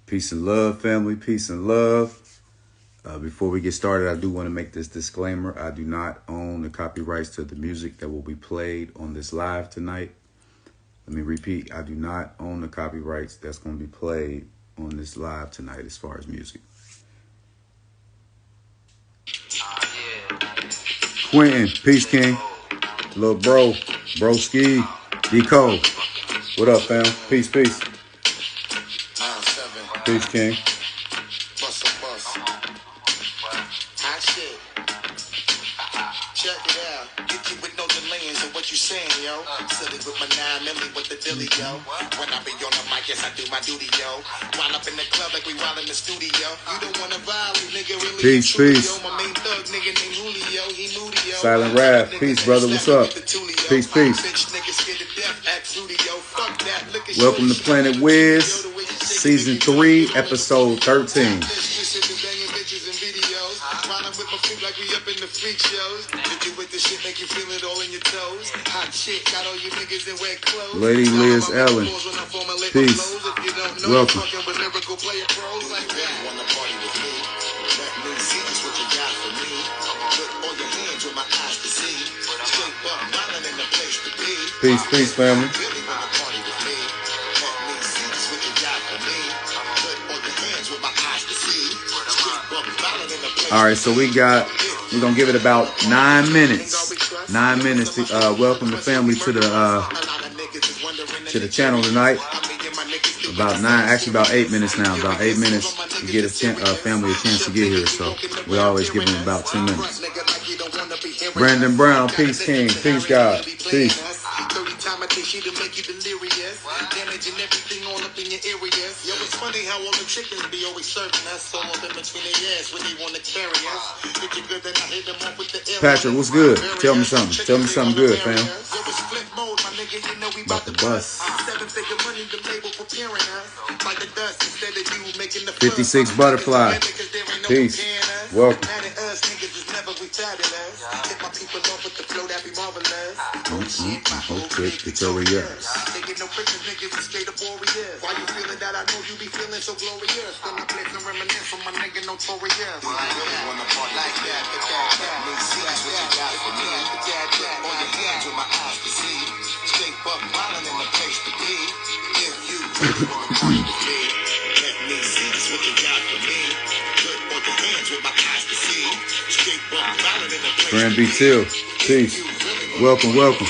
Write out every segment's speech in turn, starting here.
Peace and love, family. Peace and love. Before we get started, I do want to make this disclaimer. I do not own the copyrights to the music that will be played on this live tonight. Let me repeat. I do not own the copyrights that's going to be played on this live tonight as far as music. Quentin, Peace King, Lil Bro, Broski, D-Code. What up, fam? Peace, peace. Peace, King. Check it out. Get you with no delays of what you saying, yo. Silly with my 9 milli with the dilly, yo. When I be on the mic, yes, I do my duty, yo. While up in the club like we wild in the studio. You don't wanna violate, nigga, really. Peace, peace. My main thug, nigga named Julio. He moody, yo. Silent Rap. Peace, brother. What's up? Peace, peace. Welcome to Planet Wiz, Season 3, Episode 13. With my feet like we up in the freak shows. If you with the shit, make you feel it all in your toes. Hot shit, got all you niggas in wet clothes. Lady Liz Ellen. Peace. Welcome. Peace, peace, family. All right, so we're gonna give it about 9 minutes. 9 minutes to welcome the family to the channel tonight. About 8 minutes now. About 8 minutes to get family a chance to get here. So we always give them about 10 minutes. Brandon Brown, Peace King, Peace God, Peace. To make you delirious, damaging everything all up in your areas. Yo, it's funny how all the chickens be always serving us, all up in between their ass when they want to carry us. If you good, then I hit them up with the Patrick, what's good? Tell me something. Tell me something good, fam. About the bus. 56 Butterfly. Peace. Welcome. Okay, victorious. Taking no pictures, niggas is straight up warriors. Why you feeling that? I know you be feeling so glorious. Then I play some reminisce from my nigga Notorious. Well, I really wanna part like that. Me see what you got for me. On your hands with my eyes to see. Straight buck violent in the place to be. If you really wanna part with me, let me see what you got for me. Good on your hands with my eyes to see. Straight buck violent in the place to be. Grand B. Till. Peace. Welcome, welcome.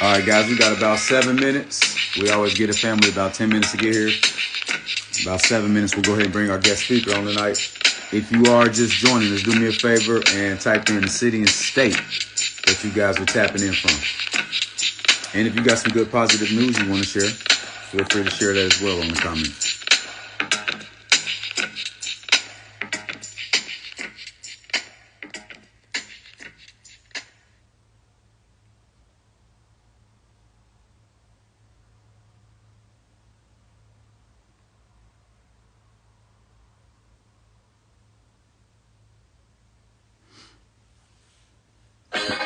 All right, guys, we got about 7 minutes. We always get a family about 10 minutes to get here. About 7 minutes, we'll go ahead and bring our guest speaker on tonight. If you are just joining us, do me a favor and type in the city and state that you guys are tapping in from. And if you got some good positive news you want to share, feel free to share that as well in the comments.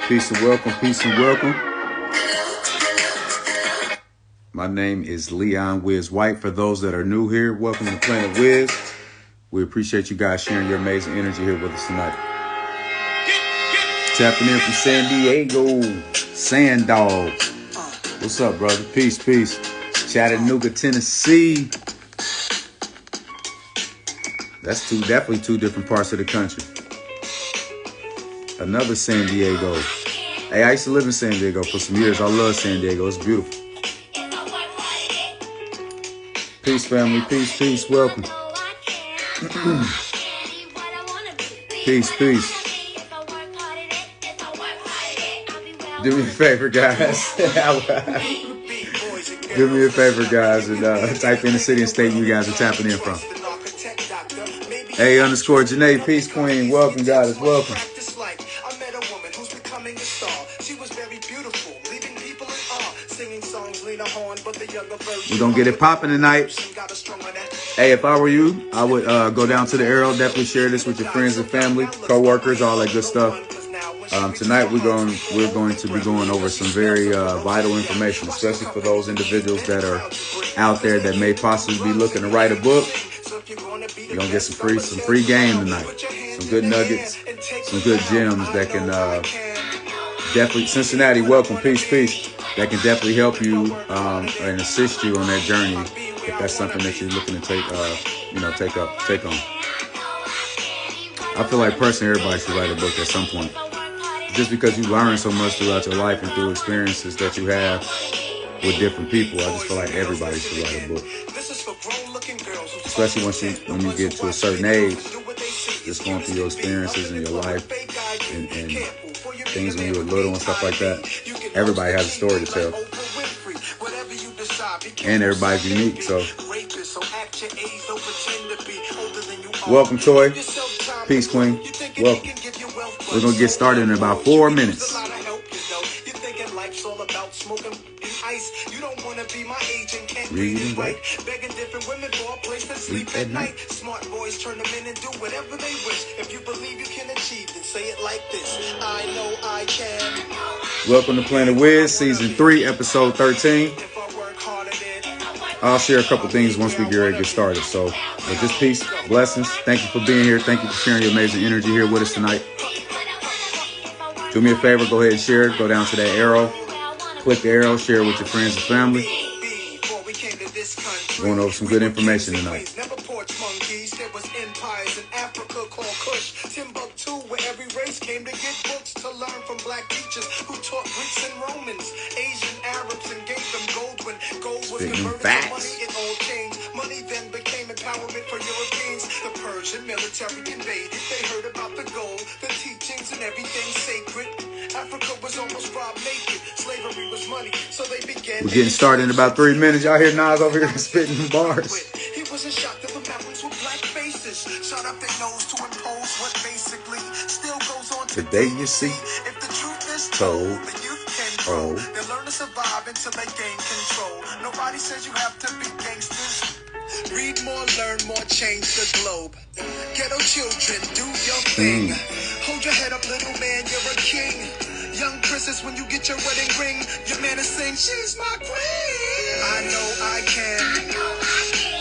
Peace and welcome, peace and welcome. My name is Leon Wiz White. For those that are new here, welcome to Planet Wiz. We appreciate you guys sharing your amazing energy here with us tonight. Tapping in from San Diego, Sand Dogs. What's up, brother? Peace, peace. Chattanooga, Tennessee. That's definitely two different parts of the country. Another San Diego. Hey, I used to live in San Diego for some years. I love San Diego. It's beautiful. Peace, family. Peace, peace. Welcome. Peace, peace. Do me a favor, guys. Do me a favor, guys, and type in the city and state you guys are tapping in from. A_Janae, Peace Queen. Welcome, guys. Welcome. We're going to get it popping tonight. Hey, if I were you, I would go down to the Arrow. Definitely share this with your friends and family, co-workers, all that good stuff. Tonight we're going to be going over some very vital information, especially for those individuals that are out there that may possibly be looking to write a book. You're going to get some free game tonight. Some good nuggets, some good gems that can definitely, Cincinnati, welcome, peace. That can definitely help you and assist you on that journey if that's something that you're looking to take on. I feel like personally everybody should write a book at some point. Just because you learn so much throughout your life and through experiences that you have with different people, I just feel like everybody should write a book. Especially when you get to a certain age, just going through your experiences in your life and things when you were little and stuff like that. Everybody has a story to tell. And everybody's unique, so. Welcome, Toy. Peace, Queen. Welcome. We're going to get started in about 4 minutes. Reading, right? Sleep at night. Smart boys turn them in and do whatever they wish. If you believe you can achieve, then say it like this. I know I can. Welcome to Planet Wiz, Season 3, Episode 13. I'll share a couple things once we get ready to get started. So, just peace, blessings. Thank you for being here. Thank you for sharing your amazing energy here with us tonight. Do me a favor, go ahead and share it. Go down to that arrow. Click the arrow, share it with your friends and family. Going over some good information tonight. Timbuktu, where every race came to get books to learn from black teachers who taught Greeks and Romans, Asian Arabs, and gave them gold when gold was converted to money. It all changed. Money then became empowerment for Europeans. The Persian military invaded. They heard about the gold, the teachings, and everything sacred. Africa was almost robbed naked. Slavery was money, so they began. We're getting started in about 3 minutes. Y'all hear Nas over here spitting bars. He wasn't shocked that the mountains were black faces. Shut up their nose to impose what basically still goes on today. You see, if the truth is told, the youth can grow. They learn to survive until they gain control. Nobody says you have to be gangsters. Read more, learn more, change the globe. Ghetto children, do your thing. Hold your head up, little man, you're a king. Young princess, when you get your wedding ring, your man is saying, she's my queen. I know I can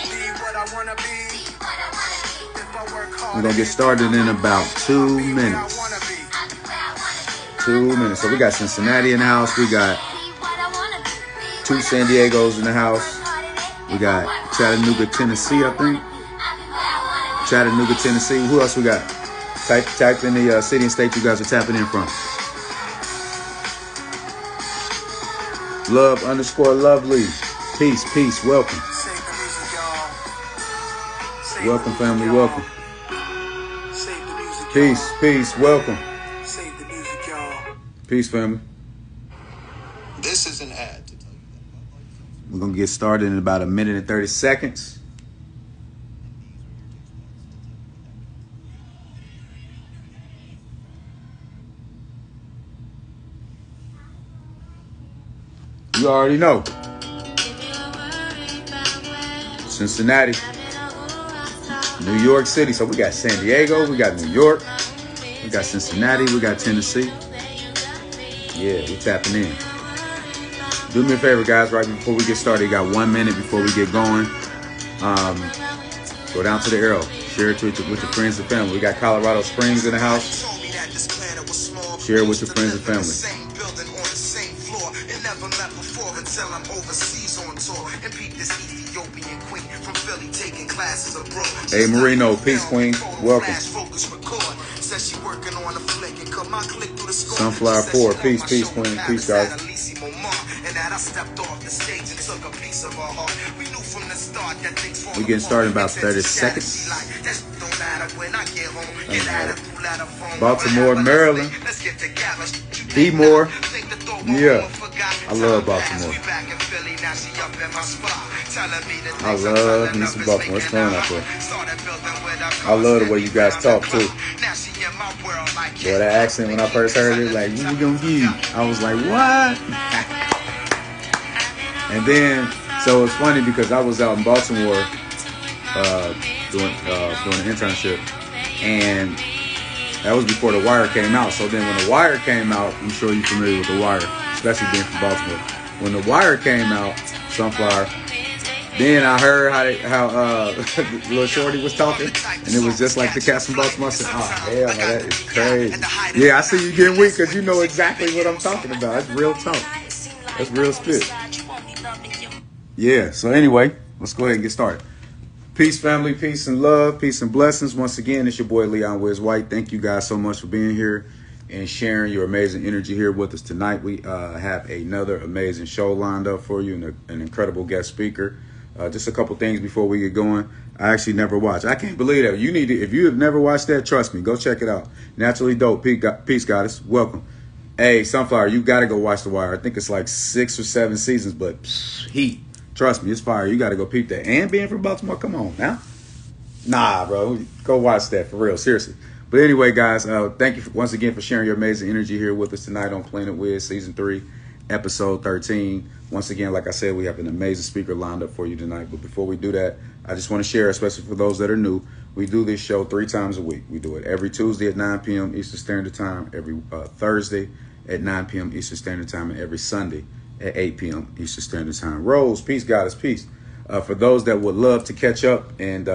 be what I want to be. If I work hard. We're going to get started in about 2 minutes. 2 minutes. So we got Cincinnati in the house. We got 2 San Diegos in the house. We got Chattanooga, Tennessee, I think. Chattanooga, Tennessee. Who else we got? Type in the city and state you guys are tapping in from. Love_lovely. Peace. Welcome. Welcome, family. Welcome. Peace. Welcome. Peace, family. This is an ad. We're going to get started in about 1 minute and 30 seconds. You already know. Cincinnati, New York City. So we got San Diego, we got New York, we got Cincinnati, we got Tennessee. Yeah, we tapping in. Do me a favor, guys, right before we get started. You got 1 minute before we get going. Go down to the arrow. Share it with your friends and family. We got Colorado Springs in the house. Share it with your friends and family. Hey, Marino, peace, queen. Welcome. Sunflower 4, peace, queen. Peace, guys. We're getting started in about 30 seconds. Baltimore, Maryland. D-Moore. Yeah. I love Baltimore. I love me some Baltimore. It's fun out there. I love the way you guys talk too. Boy, that accent when I first heard it, like, what we gonna give? I was like, what? And then So it's funny because I was out in Baltimore doing an internship, and that was before The Wire came out. So then when The Wire came out, I'm sure you're familiar with The Wire, especially being from Baltimore. When The Wire came out, Sunflower, then I heard how Lil Shorty was talking, and it was just like the cats from Baltimore. I said, oh, hell no, that is crazy. Yeah, I see you getting weak because you know exactly what I'm talking about. That's real talk. That's real spit. Yeah, so anyway, let's go ahead and get started. Peace, family, peace and love, peace and blessings. Once again, it's your boy Leon Wiz White. Thank you guys so much for being here and sharing your amazing energy here with us tonight. We have another amazing show lined up for you and an incredible guest speaker. Just a couple things before we get going. I actually never watched. I can't believe that. You need to, if you have never watched that, trust me, go check it out. Naturally Dope, Peace Goddess, welcome. Hey, Sunflower, you got to go watch The Wire. I think it's like 6 or 7 seasons, but heat. Trust me, it's fire. You got to go peep that. And being from Baltimore, come on now. Nah, bro. Go watch that for real. Seriously. But anyway, guys, thank you once again for sharing your amazing energy here with us tonight on Planet Wiz Season 3, Episode 13. Once again, like I said, we have an amazing speaker lined up for you tonight. But before we do that, I just want to share, especially for those that are new, we do this show 3 times a week. We do it every Tuesday at 9 p.m. Eastern Standard Time, every Thursday at 9 p.m. Eastern Standard Time, and every Sunday at 8 p.m. Eastern Standard Time. Rose, peace, Goddess, peace. For those that would love to catch up and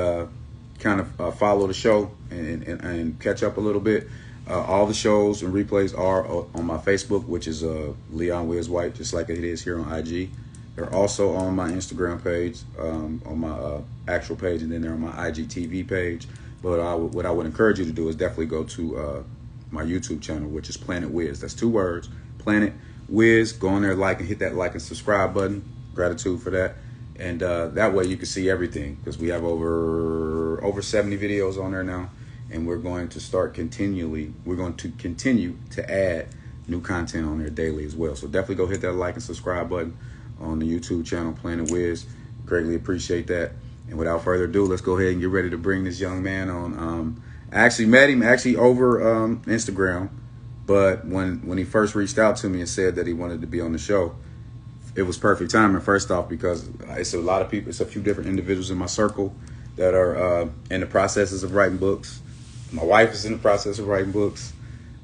kind of follow the show and catch up a little bit, all the shows and replays are on my Facebook, which is Leon Wiz White, just like it is here on IG. They're also on my Instagram page, on my actual page, and then they're on my IGTV page. But what I would encourage you to do is definitely go to my YouTube channel, which is Planet Wiz. That's 2 words, Planet Wiz. Go on there, and hit that like and subscribe button. Gratitude for that. And that way you can see everything, because we have over 70 videos on there now, and we're going to continue to add new content on there daily as well. So definitely go hit that like and subscribe button on the YouTube channel, Planet Wiz. Greatly appreciate that. And without further ado, let's go ahead and get ready to bring this young man on. I actually met him over Instagram, but when he first reached out to me and said that he wanted to be on the show, it was perfect timing. First off, because it's a lot of people, it's a few different individuals in my circle that are in the processes of writing books. My wife is in the process of writing books.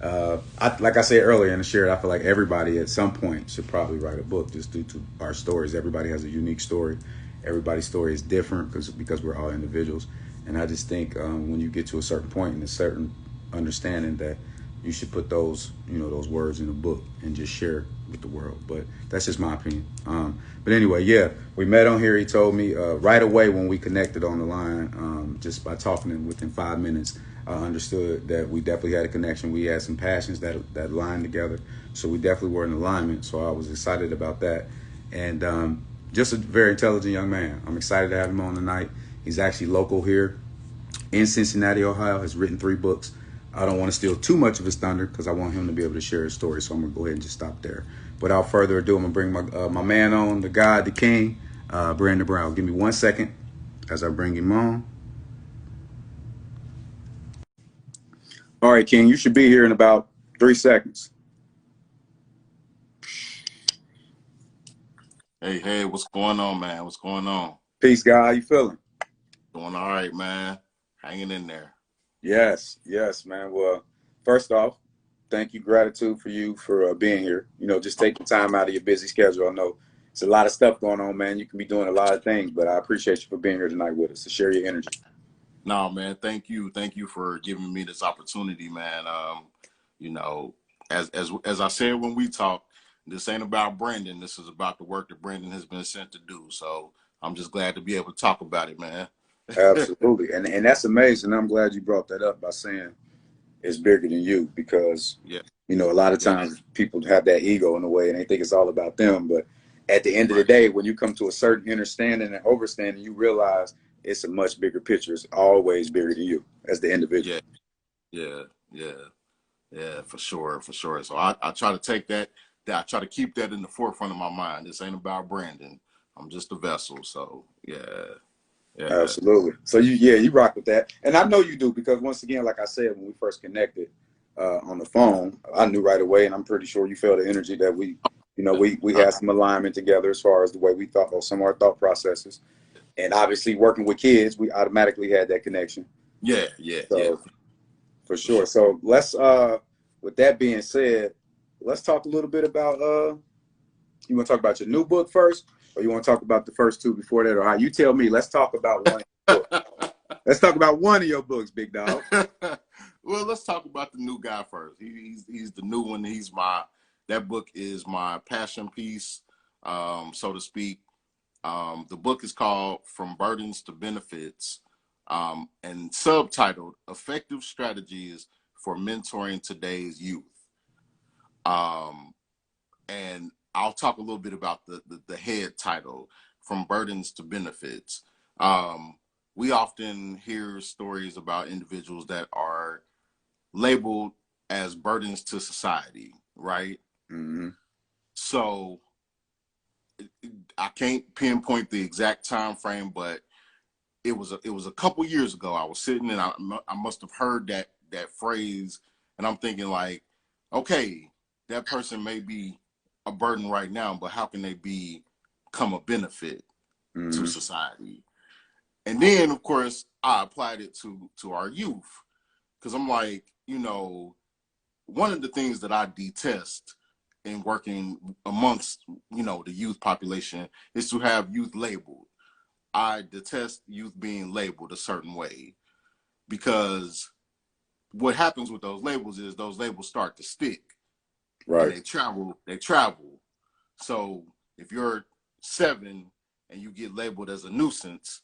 Like I said earlier in the share, I feel like everybody at some point should probably write a book, just due to our stories. Everybody has a unique story. Everybody's story is different because we're all individuals. And I just think when you get to a certain point and a certain understanding, that you should put those words in a book and just share with the world. But that's just my opinion. But anyway, yeah, we met on here. He told me right away when we connected on the line, just by talking to him within 5 minutes, I understood that we definitely had a connection. We had some passions that lined together. So we definitely were in alignment. So I was excited about that. And just a very intelligent young man. I'm excited to have him on tonight. He's actually local here in Cincinnati, Ohio, has written 3 books. I don't want to steal too much of his thunder because I want him to be able to share his story. So I'm going to go ahead and just stop there. Without further ado, I'm going to bring my man on, the God, the King, Brandon Brown. Give me 1 second as I bring him on. All right, King, you should be here in about 3 seconds. Hey, what's going on, man? What's going on? Peace, God. How you feeling? Doing all right, man. Hanging in there. Yes, man. Well, first off, thank you, gratitude for you for being here. Just taking time out of your busy schedule. I know it's a lot of stuff going on, man. You can be doing a lot of things, but I appreciate you for being here tonight with us to share your energy. No, man. Thank you for giving me this opportunity, man. As I said when we talked, this ain't about Brandon. This is about the work that Brandon has been sent to do. So I'm just glad to be able to talk about it, man. Absolutely. And that's amazing. I'm glad you brought that up by saying it's bigger than you, because, a lot of times people have that ego in a way and they think it's all about them. But at the end of the day, when you come to a certain understanding and overstanding, you realize it's a much bigger picture. It's always bigger than you as the individual. Yeah, for sure. So I try to take that. I try to keep that in the forefront of my mind. This ain't about Brandon. I'm just a vessel. So yeah. Absolutely. So you rock with that. And I know you do, because once again, like I said, when we first connected on the phone, I knew right away, and I'm pretty sure you felt the energy that we You know, we had some alignment together as far as the way we thought, or some of our thought processes. And obviously, working with kids, we automatically had that connection. Yeah. So, for sure. So let's, with that being said, let's talk a little bit about, you want to talk about your new book first, or you want to talk about the first two before that, or how? You tell me. Let's talk about one. Let's talk about one of your books, big dog. Well, let's talk about the new guy first. He's the new one. That book is my passion piece, so to speak. The book is called From Burdens to Benefits, and subtitled Effective Strategies for Mentoring Today's Youth. And I'll talk a little bit about the head title, From Burdens to Benefits. We often hear stories about individuals that are labeled as burdens to society, right? Mm-hmm. So I can't pinpoint the exact time frame, but it was a couple years ago. I was sitting and I must have heard that phrase, and I'm thinking like, okay, that person may be a burden right now, but how can they become a benefit to society? And then, of course, I applied it to our youth, because I'm like, you know, one of the things that I detest in working amongst, you know, the youth population is to have youth labeled. I detest youth being labeled a certain way, because what happens with those labels is those labels start to stick. Right. And they travel. So if you're 7 and you get labeled as a nuisance,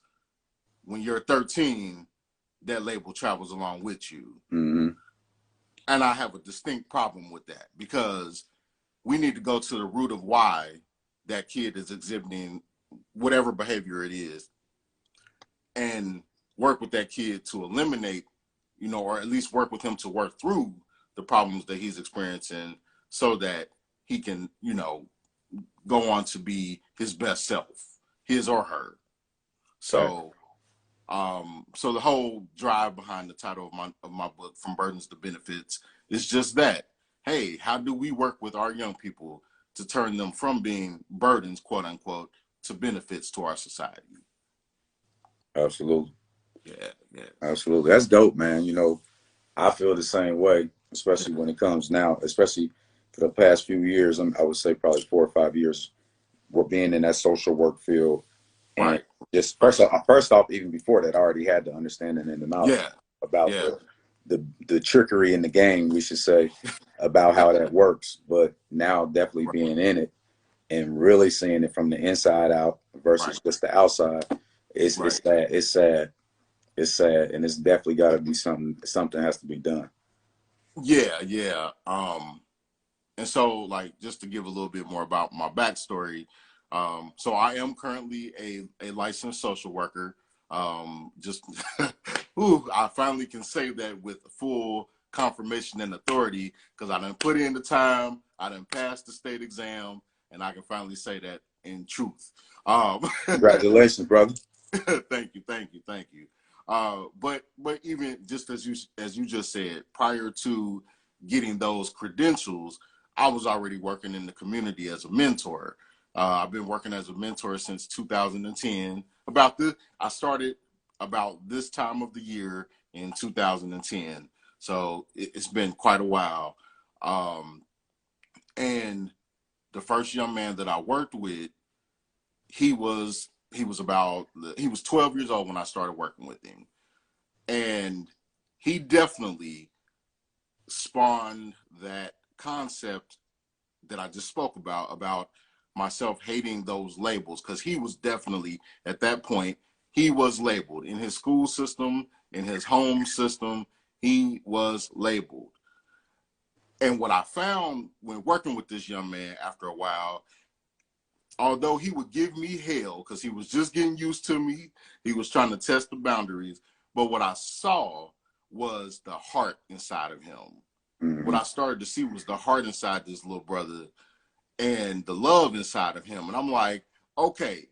when you're 13, that label travels along with you. Mm-hmm. And I have a distinct problem with that, because we need to go to the root of why that kid is exhibiting whatever behavior it is, and work with that kid to eliminate, you know, or at least work with him to work through the problems that he's experiencing, so that he can, you know, go on to be his best self, his or her. So, so the whole drive behind the title of my book, From Burdens to Benefits, is just that. Hey, how do we work with our young people to turn them from being burdens, quote unquote, to benefits to our society? Absolutely. Yeah. Absolutely. That's dope, man. You know, I feel the same way, especially when it comes now, especially for the past few years. I would say probably 4 or 5 years, we're being in that social work field. And right. Just first off, even before that, I already had the understanding and the knowledge about the trickery in the game, we should say, about how that works. But now definitely being in it and really seeing it from the inside out versus just the outside, it's sad. It's sad. It's sad, and it's definitely got to be something has to be done. Yeah. And so, like, just to give a little bit more about my backstory, so I am currently a licensed social worker. Just, I finally can say that with full confirmation and authority, because I done put in the time, I done passed the state exam, and I can finally say that in truth. Congratulations, brother. Thank you. But even just as you just said, prior to getting those credentials, I was already working in the community as a mentor. I've been working as a mentor since 2010. I started about this time of the year in 2010. So it's been quite a while. And the first young man that I worked with, he was 12 years old when I started working with him. And he definitely spawned that concept that I just spoke about myself hating those labels, because he was definitely, at that point, he was labeled in his school system, in his home system, he was labeled. And what I found when working with this young man after a while, although he would give me hell because he was just getting used to me, he was trying to test the boundaries, but what I saw was the heart inside of him. Mm-hmm. What I started to see was the heart inside this little brother and the love inside of him. And I'm like, okay,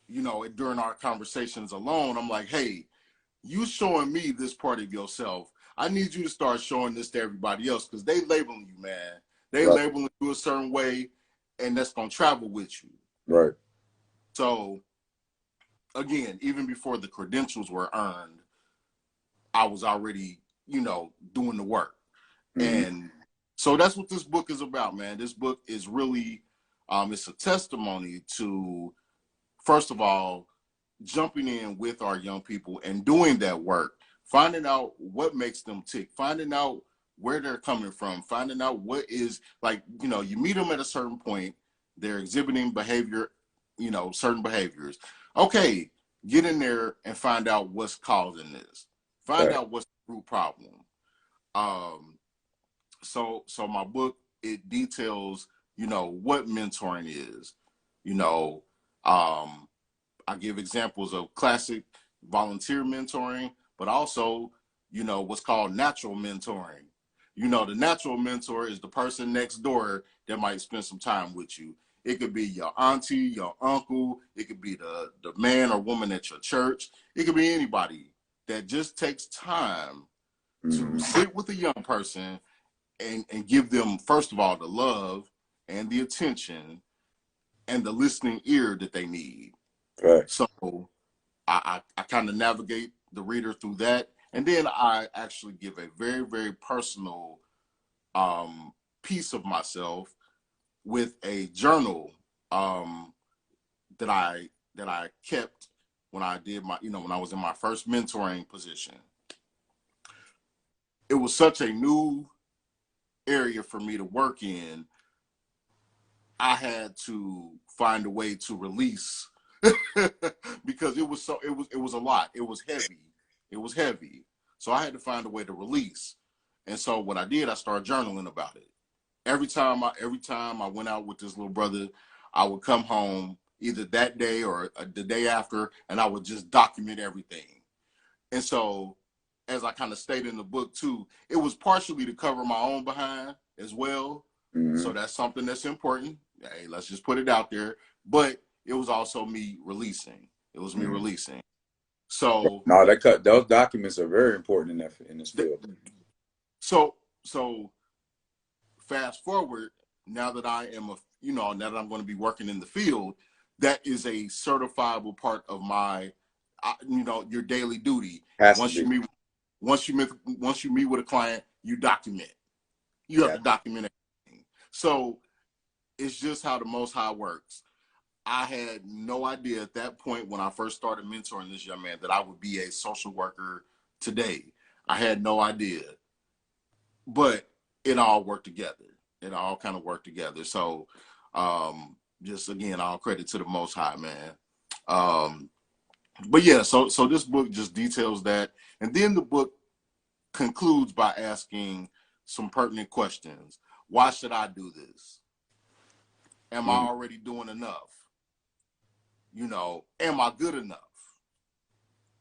you know, during our conversations alone, I'm like, hey, you showing me this part of yourself, I need you to start showing this to everybody else, because they labeling you, man. They Right. labeling you a certain way, and that's gonna travel with you. Right. So again, even before the credentials were earned, I was already, doing the work. Mm-hmm. And so that's what this book is about, man. This book is really, it's a testimony to, first of all, jumping in with our young people and doing that work, finding out what makes them tick, finding out where they're coming from, finding out what is, like, you meet them at a certain point, they're exhibiting behavior, certain behaviors. Okay, get in there and find out what's causing this. Find Right. out what's the root problem. So my book, it details, what mentoring is. I give examples of classic volunteer mentoring, but also, what's called natural mentoring. The natural mentor is the person next door that might spend some time with you. It could be your auntie, your uncle. It could be the man or woman at your church. It could be anybody that just takes time to sit with a young person and give them, first of all, the love and the attention and the listening ear that they need. Right. So I kind of navigate the reader through that. And then I actually give a very, very personal piece of myself with a journal that I kept when I did my, when I was in my first mentoring position. It was such a new area for me to work in. I had to find a way to release because it was a lot. It was heavy. So I had to find a way to release. And so what I did, I started journaling about it. Every time I went out with this little brother, I would come home either that day or the day after, and I would just document everything. And so, as I kind of stated in the book too, it was partially to cover my own behind as well. Mm-hmm. So that's something that's important. Hey, let's just put it out there. But it was also me releasing. It was me releasing. So no, those documents are very important in this field. So fast forward, now that I am now that I'm going to be working in the field, that is a certifiable part of my, your daily duty. Once you meet with a client, you document. You have to document everything. So it's just how the Most High works. I had no idea at that point when I first started mentoring this young man that I would be a social worker today. I had no idea. But it all worked together. It all kind of worked together. So just again, all credit to the Most High, man. But yeah, so this book just details that. And then the book concludes by asking some pertinent questions. Why should I do this? Am I already doing enough? Am I good enough?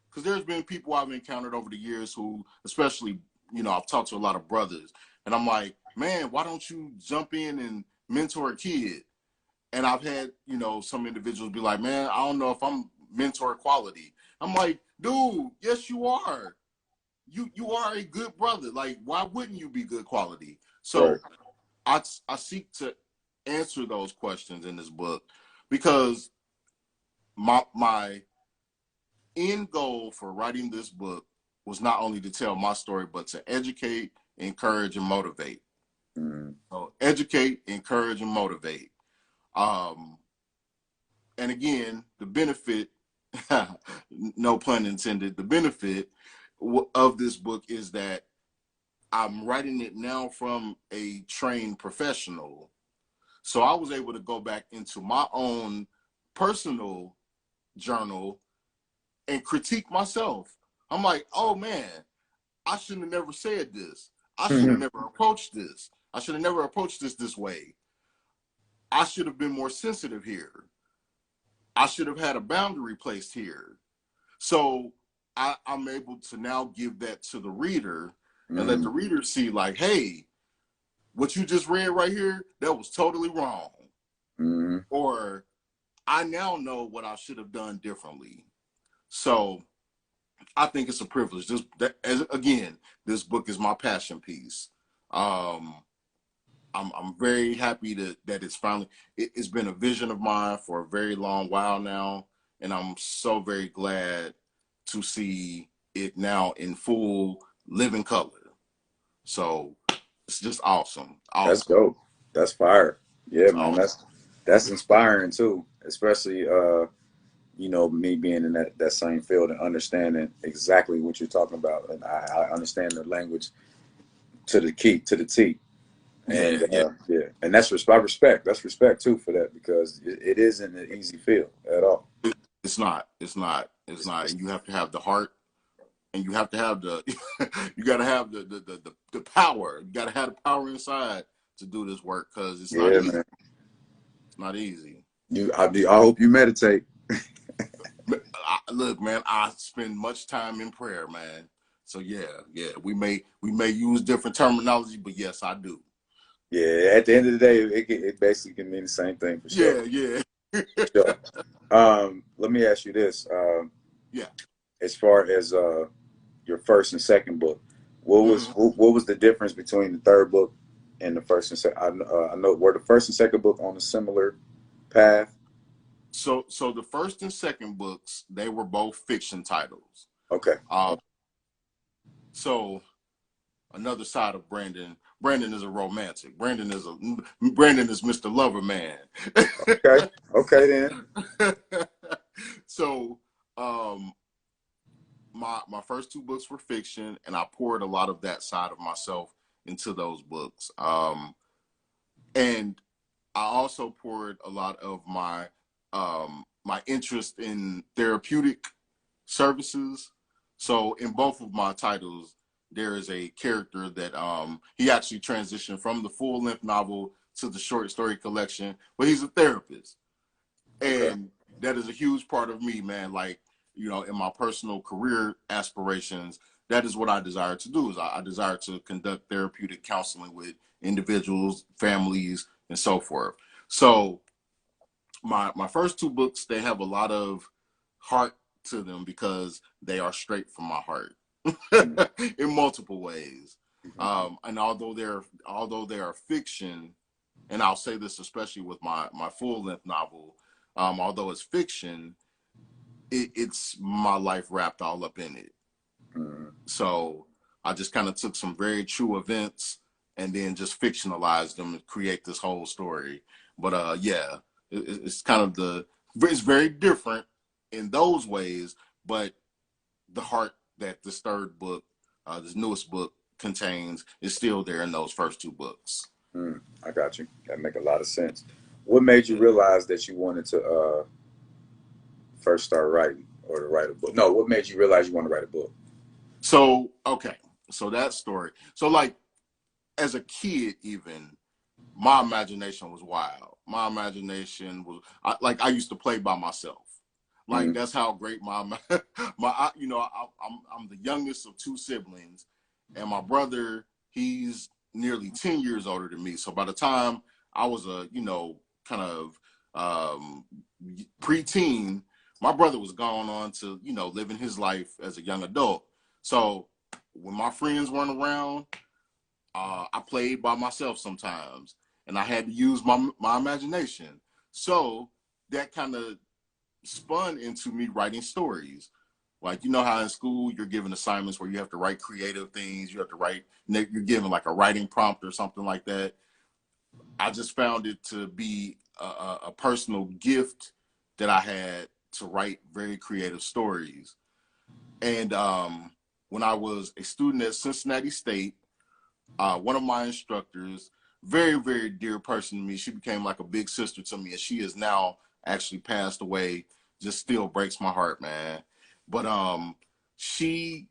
Because there's been people I've encountered over the years who, especially, I've talked to a lot of brothers, and I'm like, man, why don't you jump in and mentor a kid? And I've had, some individuals be like, man, I don't know if I'm mentor quality. I'm like, dude, yes, you are. You are a good brother. Like, why wouldn't you be good quality? So I seek to answer those questions in this book because my end goal for writing this book was not only to tell my story, but to educate, encourage, and motivate. So educate, encourage, and motivate. And again, the benefit, no pun intended, the benefit of this book is that I'm writing it now from a trained professional. So I was able to go back into my own personal journal and critique myself. I'm like, oh man, I shouldn't have never said this. I should have never approached this. I should have never approached this way. I should have been more sensitive here. I should have had a boundary placed here. So I'm able to now give that to the reader and let the reader see like, hey, what you just read right here, that was totally wrong. Or I now know what I should have done differently. So I think it's a privilege. Again, this book is my passion piece. I'm very happy that it's finally, it's been a vision of mine for a very long while now. And I'm so very glad to see it now in full living color. So it's just awesome. That's Awesome. dope. That's fire. Yeah, It's man. awesome. That's inspiring too. Especially you know, me being in that same field and understanding exactly what you're talking about. And I understand the language to the key, to the T. Yeah, And yeah. yeah, and that's respect. That's respect too for that, because it isn't an easy field at all. It's not. It's not. It's not. And you have to have the heart, and you have to have the you got to have the power. You got to have the power inside to do this work, because it's not Yeah, easy. man. It's not easy. I hope you meditate. Look, man, I spend much time in prayer, man. So yeah, we may use different terminology, but yes, I do. Yeah, at the end of the day, it basically can mean the same thing for sure. Yeah. For sure. Let me ask you this. Yeah. As far as your first and second book, what was the difference between the third book and the first and second? I know, were the first and second book on a similar path? So the first and second books, they were both fiction titles. Okay. So another side of Brandon. Brandon is a romantic. Brandon is Mr. Lover Man. Okay. Okay then. So my first two books were fiction, and I poured a lot of that side of myself into those books. And I also poured a lot of my my interest in therapeutic services. So in both of my titles, there is a character that he actually transitioned from the full-length novel to the short story collection, but he's a therapist. And that is a huge part of me, man. Like, you know, in my personal career aspirations, that is what I desire to do. Is I desire to conduct therapeutic counseling with individuals, families, and so forth. So my first two books, they have a lot of heart to them because they are straight from my heart in multiple ways. And although they are fiction, and I'll say this especially with my full length novel, although it's fiction, it's my life wrapped all up in it. So I just kind of took some very true events and then just fictionalized them and create this whole story. But yeah, it's kind of it's very different in those ways, but the heart that this third book, this newest book contains is still there in those first two books. I got you. That make a lot of sense. What made you realize that you wanted to first start writing or to write a book? No, what made you realize you want to write a book? So, okay. So that story. So like as a kid, even my imagination was wild. My imagination was I used to play by myself. Like that's how great I'm the youngest of two siblings, and my brother, he's nearly 10 years older than me. So by the time I was a kind of preteen, my brother was going on to living his life as a young adult. So when my friends weren't around, I played by myself sometimes, and I had to use my imagination. So that kind of spun into me writing stories. Like, you know how in school you're given assignments where you have to write creative things, you have to write, you're given like a writing prompt or something like that. I just found it to be a personal gift that I had to write very creative stories. And when I was a student at Cincinnati State, one of my instructors, very, very dear person to me, she became like a big sister to me, and she is now actually passed away. Just still breaks my heart, man. But she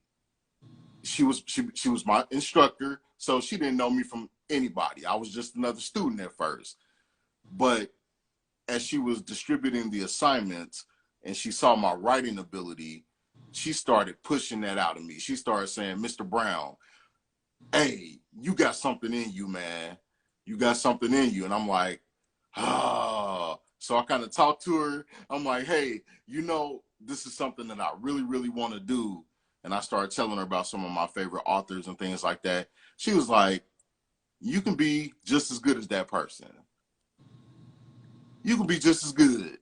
was my instructor, so she didn't know me from anybody. I was just another student at first. But as she was distributing the assignments and she saw my writing ability, she started pushing that out of me. She started saying, "Mr. Brown, hey, you got something in you, man. You got something in you." And I'm like, ah. So I kind of talked to her. I'm like, "Hey, this is something that I really, really want to do." And I started telling her about some of my favorite authors and things like that. She was like, you can be just as good as that person. You can be just as good.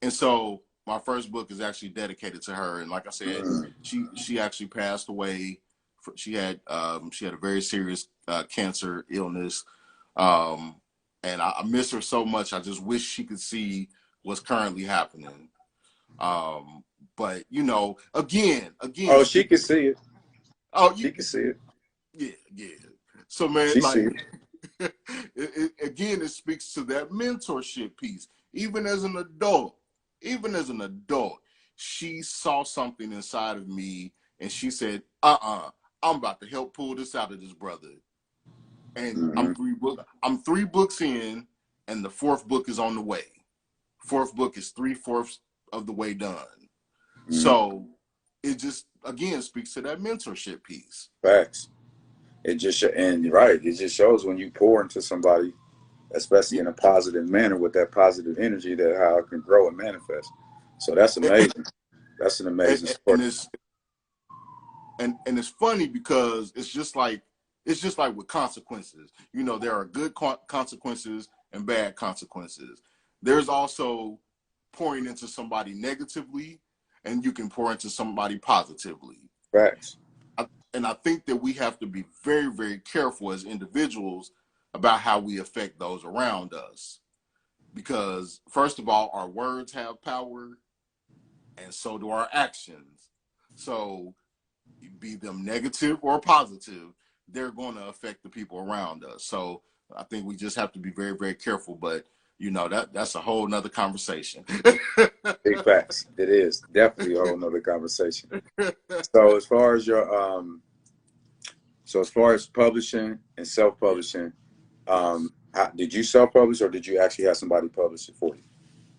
And so my first book is actually dedicated to her. And like I said, she actually passed away. She had a very serious cancer illness. And I miss her so much. I just wish she could see what's currently happening. But you know, again. Oh, she can see it. Oh, she can see it. Yeah. So man, she like again, it speaks to that mentorship piece. Even as an adult, she saw something inside of me, and she said, I'm about to help pull this out of this brother. And I'm 3 books in, and the 4th book is on the way. 4th book is 3/4 of the way done. So it just again speaks to that mentorship piece. Facts. It just it just shows when you pour into somebody, especially in a positive manner with that positive energy, that how it can grow and manifest. So that's amazing. That's an amazing story. And it's funny because it's just like with consequences. You know, there are good consequences and bad consequences. There's also pouring into somebody negatively, and you can pour into somebody positively. Facts. And I think that we have to be very, very careful as individuals about how we affect those around us. Because first of all, our words have power, and so do our actions. So be them negative or positive, they're going to affect the people around us. So I think we just have to be very, very careful. But you know, that's a whole nother conversation. Big facts. It is definitely a whole nother conversation. So as far as your publishing and self-publishing, did you self-publish or did you actually have somebody publish it for you?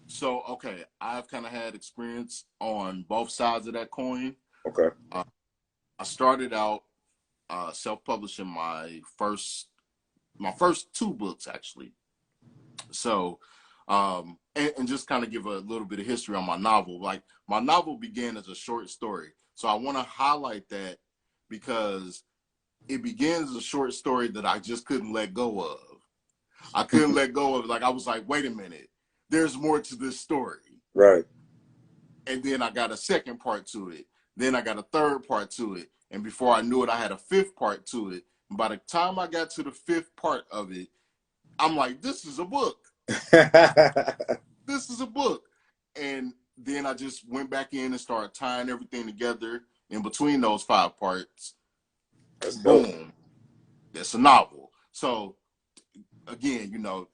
So okay, I've kind of had experience on both sides of that coin. Okay. I started out self-publishing my first 2 books actually. So, and just kind of give a little bit of history on my novel. Like my novel began as a short story. So I want to highlight that because it begins as a short story that I just couldn't let go of. I couldn't let go of it. Like I was like, wait a minute, there's more to this story. Right. And then I got a second part to it. Then I got a third part to it. And before I knew it, I had a 5th part to it. And by the time I got to the 5th part of it, I'm like, this is a book. This is a book. And then I just went back in and started tying everything together in between those 5 parts. Boom. That's a novel. So again, you know,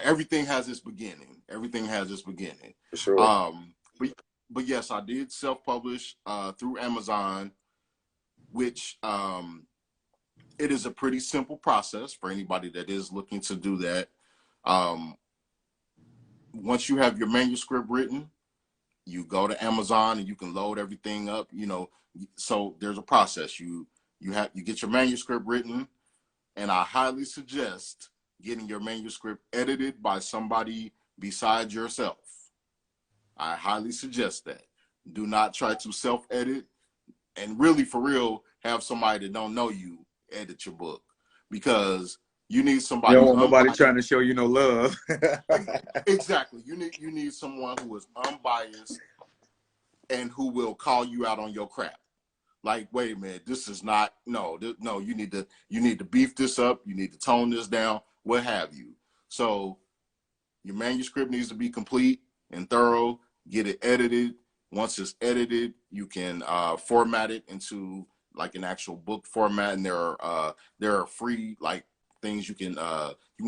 everything has its beginning. Everything has its beginning. For sure. But yes, I did self-publish through Amazon, which it is a pretty simple process for anybody that is looking to do that. Once you have your manuscript written, you go to Amazon and you can load everything up, you know. So there's a process. You get your manuscript written, and I highly suggest getting your manuscript edited by somebody besides yourself. I highly suggest that. Do not try to self-edit, and really, for real, have somebody that don't know you edit your book, because you need somebody. You don't want nobody trying to show you no love. Exactly. You need someone who is unbiased and who will call you out on your crap. Like, wait a minute, this is not, no, you need to beef this up. You need to tone this down, what have you. So your manuscript needs to be complete and thorough. Get it edited. Once it's edited, you can format it into like an actual book format. And there are free like things you can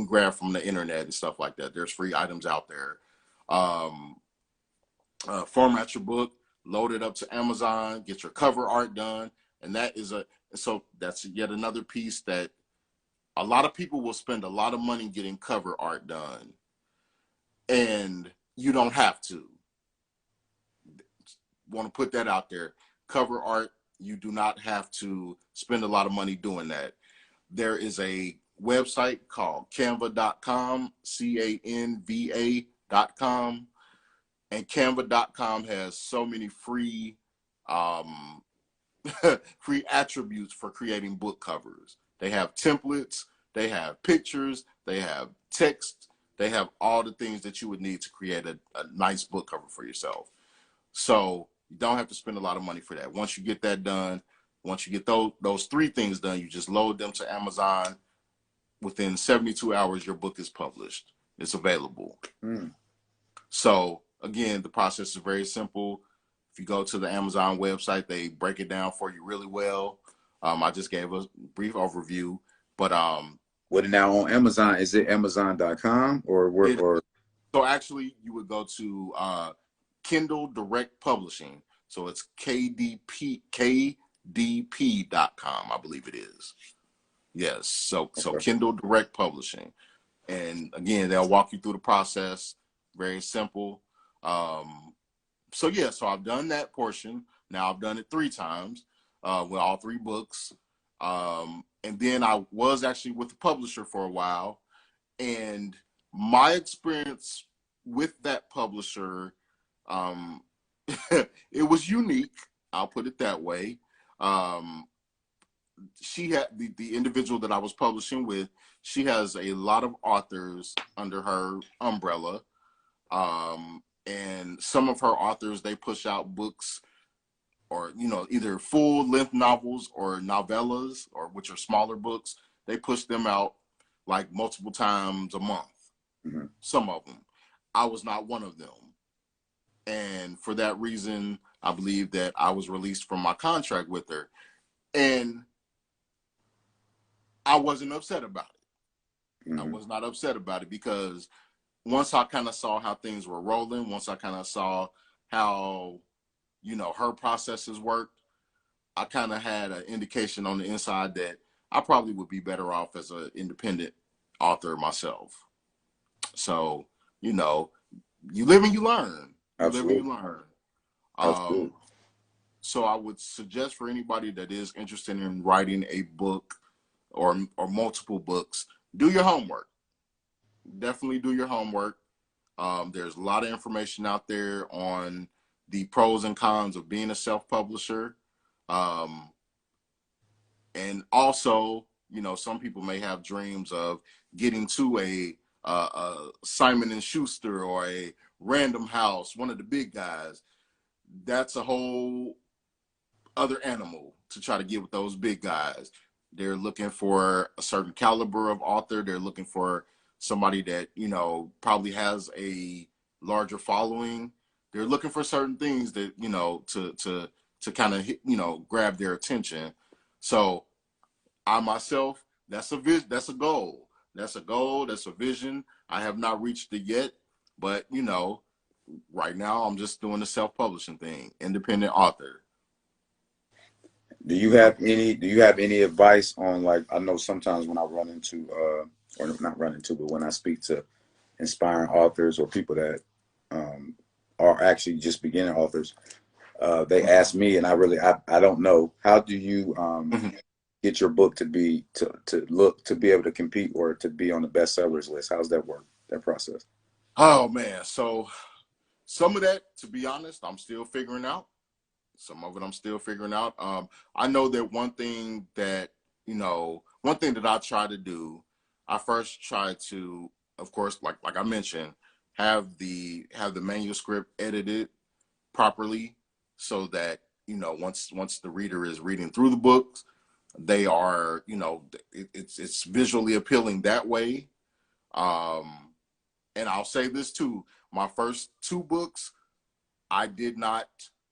grab from the internet and stuff like that. There's free items out there. Format your book, load it up to Amazon, get your cover art done. And so that's yet another piece that a lot of people will spend a lot of money getting cover art done. And you don't have to. Want to put that out there. Cover art, you do not have to spend a lot of money doing that. There is a website called canva.com, canva.com. And canva.com has so many free free attributes for creating book covers They have templates, they have pictures, they have text, they have all the things that you would need to create a nice book cover for yourself. So you don't have to spend a lot of money for that. Once you get that done, once you get those 3 things done, you just load them to Amazon. Within 72 hours, your book is published. It's available. So again, the process is very simple. If you go to the Amazon website, they break it down for you really well. I just gave a brief overview, but what now on Amazon? Is it Amazon.com or where? Or so actually, you would go to Kindle Direct Publishing. So it's KDP.com, I believe it is. Yes. So Kindle Direct Publishing, and again, they'll walk you through the process. Very simple. So yeah, so I've done that portion. Now I've done it 3 times with all 3 books. And then I was actually with the publisher for a while. And my experience with that publisher, it was unique. I'll put it that way. She had the individual that I was publishing with, she has a lot of authors under her umbrella. And some of her authors, they push out books or, either full length novels or novellas, or which are smaller books. They push them out like multiple times a month. Some of them. I was not one of them. And for that reason, I believe that I was released from my contract with her. And I wasn't upset about it. I was not upset about it because once I kind of saw how things were rolling, once I kind of saw how, her processes worked, I kind of had an indication on the inside that I probably would be better off as an independent author myself. So, you live and you learn. Absolutely. You live and you learn. So I would suggest for anybody that is interested in writing a book or multiple books, do your homework. Definitely do your homework. There's a lot of information out there on the pros and cons of being a self-publisher. And also, some people may have dreams of getting to a Simon & Schuster or a Random House, one of the big guys. That's a whole other animal to try to get with those big guys. They're looking for a certain caliber of author. They're looking for somebody that, probably has a larger following. They're looking for certain things that, to kind of, grab their attention. So I myself, that's a goal. That's a goal. That's a vision. I have not reached it yet, but, right now I'm just doing the self-publishing thing, independent author. Do you have any advice on, like, I know sometimes when I run into, or not run into, but when I speak to inspiring authors or people that are actually just beginning authors, they ask me, and I don't know, how do you get your book to be able to compete or to be on the bestsellers list? How's that work, that process? Oh man, so some of that, to be honest, I'm still figuring out. Some of it I'm still figuring out. I know that one thing that I try to do, I first try to, of course, like I mentioned, have the manuscript edited properly so that, once the reader is reading through the books, they are, it's visually appealing that way. And I'll say this too, my first 2 books, I did not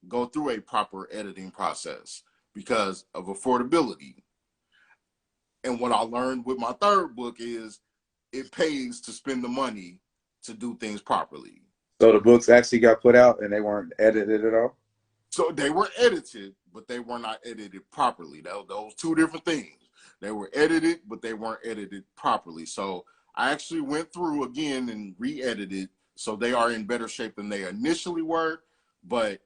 go through a proper editing process because of affordability. And what I learned with my 3rd book is it pays to spend the money to do things properly. So the books actually got put out and they weren't edited at all? So they were edited, but they were not edited properly. Those 2 different things. They were edited, but they weren't edited properly. So I actually went through again and re-edited, so they are in better shape than they initially were. But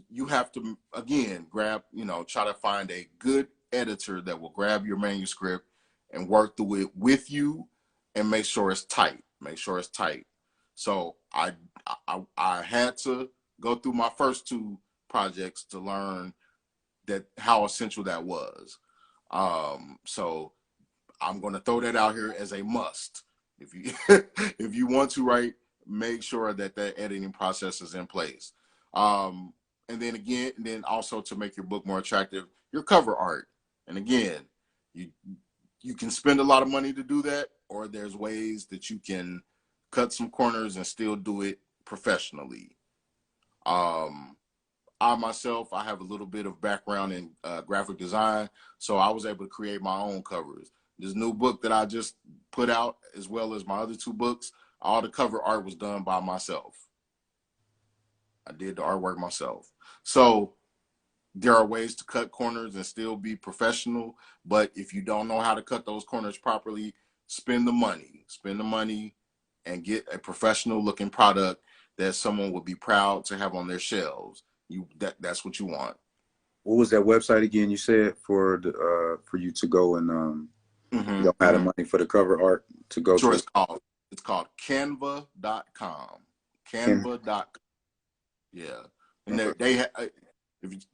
you have to, again, try to find a good editor that will grab your manuscript and work through it with you and make sure it's tight. So I had to go through my first 2 projects to learn how essential that was. So I'm going to throw that out here as a must. If you if you want to write, make sure that that editing process is in place. And then also to make your book more attractive, your cover art. And again, you can spend a lot of money to do that, or there's ways that you can cut some corners and still do it professionally. I myself, I have a little bit of background in graphic design, so I was able to create my own covers. This new book that I just put out, as well as my other 2 books, all the cover art was done by myself. I did the artwork myself. So there are ways to cut corners and still be professional, but if you don't know how to cut those corners properly, spend the money and get a professional looking product that someone would be proud to have on their shelves. That's what you want. What was that website again you said for you to go and you don't have the money for the cover art to go sure, to? It's called canva.com. Canva.com. Yeah. And that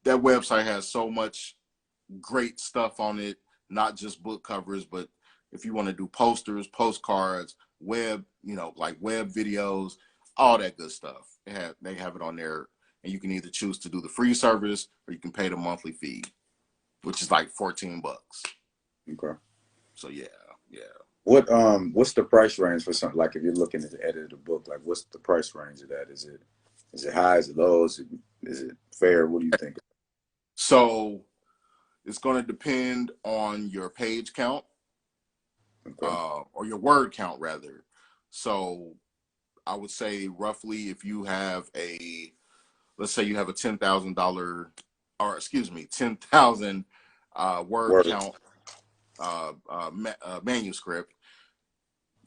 website has so much great stuff on it, not just book covers, but if you want to do posters, postcards, web, like web videos, all that good stuff. They have it on there, and you can either choose to do the free service or you can pay the monthly fee, which is like $14. Okay. So yeah. What's the price range for something like if you're looking to edit a book? Like, what's the price range of that? Is it high? Is it low? Is it fair? What do you think? So it's going to depend on your page count, or your word count rather. So I would say roughly if you have let's say you have a $10,000 or excuse me, 10,000 word count manuscript,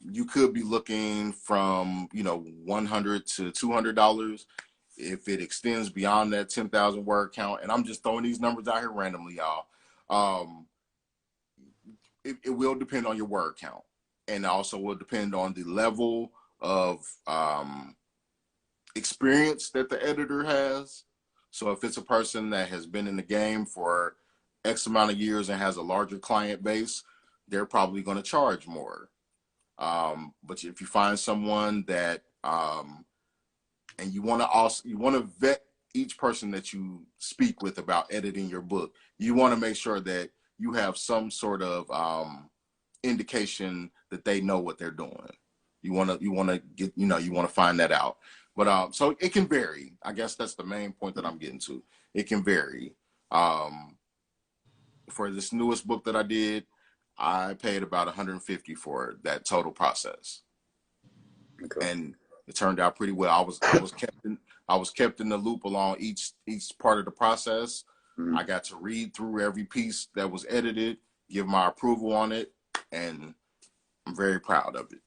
you could be looking from $100 to $200. If it extends beyond that 10,000 word count, and I'm just throwing these numbers out here randomly, y'all, it will depend on your word count, and also will depend on the level of experience that the editor has. So if it's a person that has been in the game for X amount of years and has a larger client base, they're probably going to charge more. But if you find someone that and you want to vet each person that you speak with about editing your book, you want to make sure that you have some sort of indication that they know what they're doing. You want to find that out. But so it can vary. I guess that's the main point that I'm getting to. It can vary. For this newest book that I did, I paid about $150 for that total process. Okay. And it turned out pretty well. I was kept in the loop along each part of the process. Mm-hmm. I got to read through every piece that was edited, give my approval on it, and I'm very proud of it.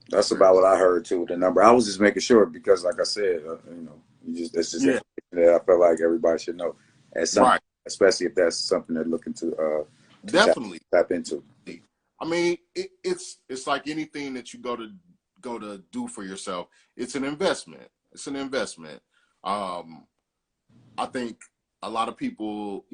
That's about what I heard too. The number. I was just making sure because, like I said, that's just information that I felt like everybody should know. Right. Especially if that's something they're looking to definitely tap into. I mean, it's like anything that you go to do for yourself. It's an investment. It's an investment. I think a lot of people,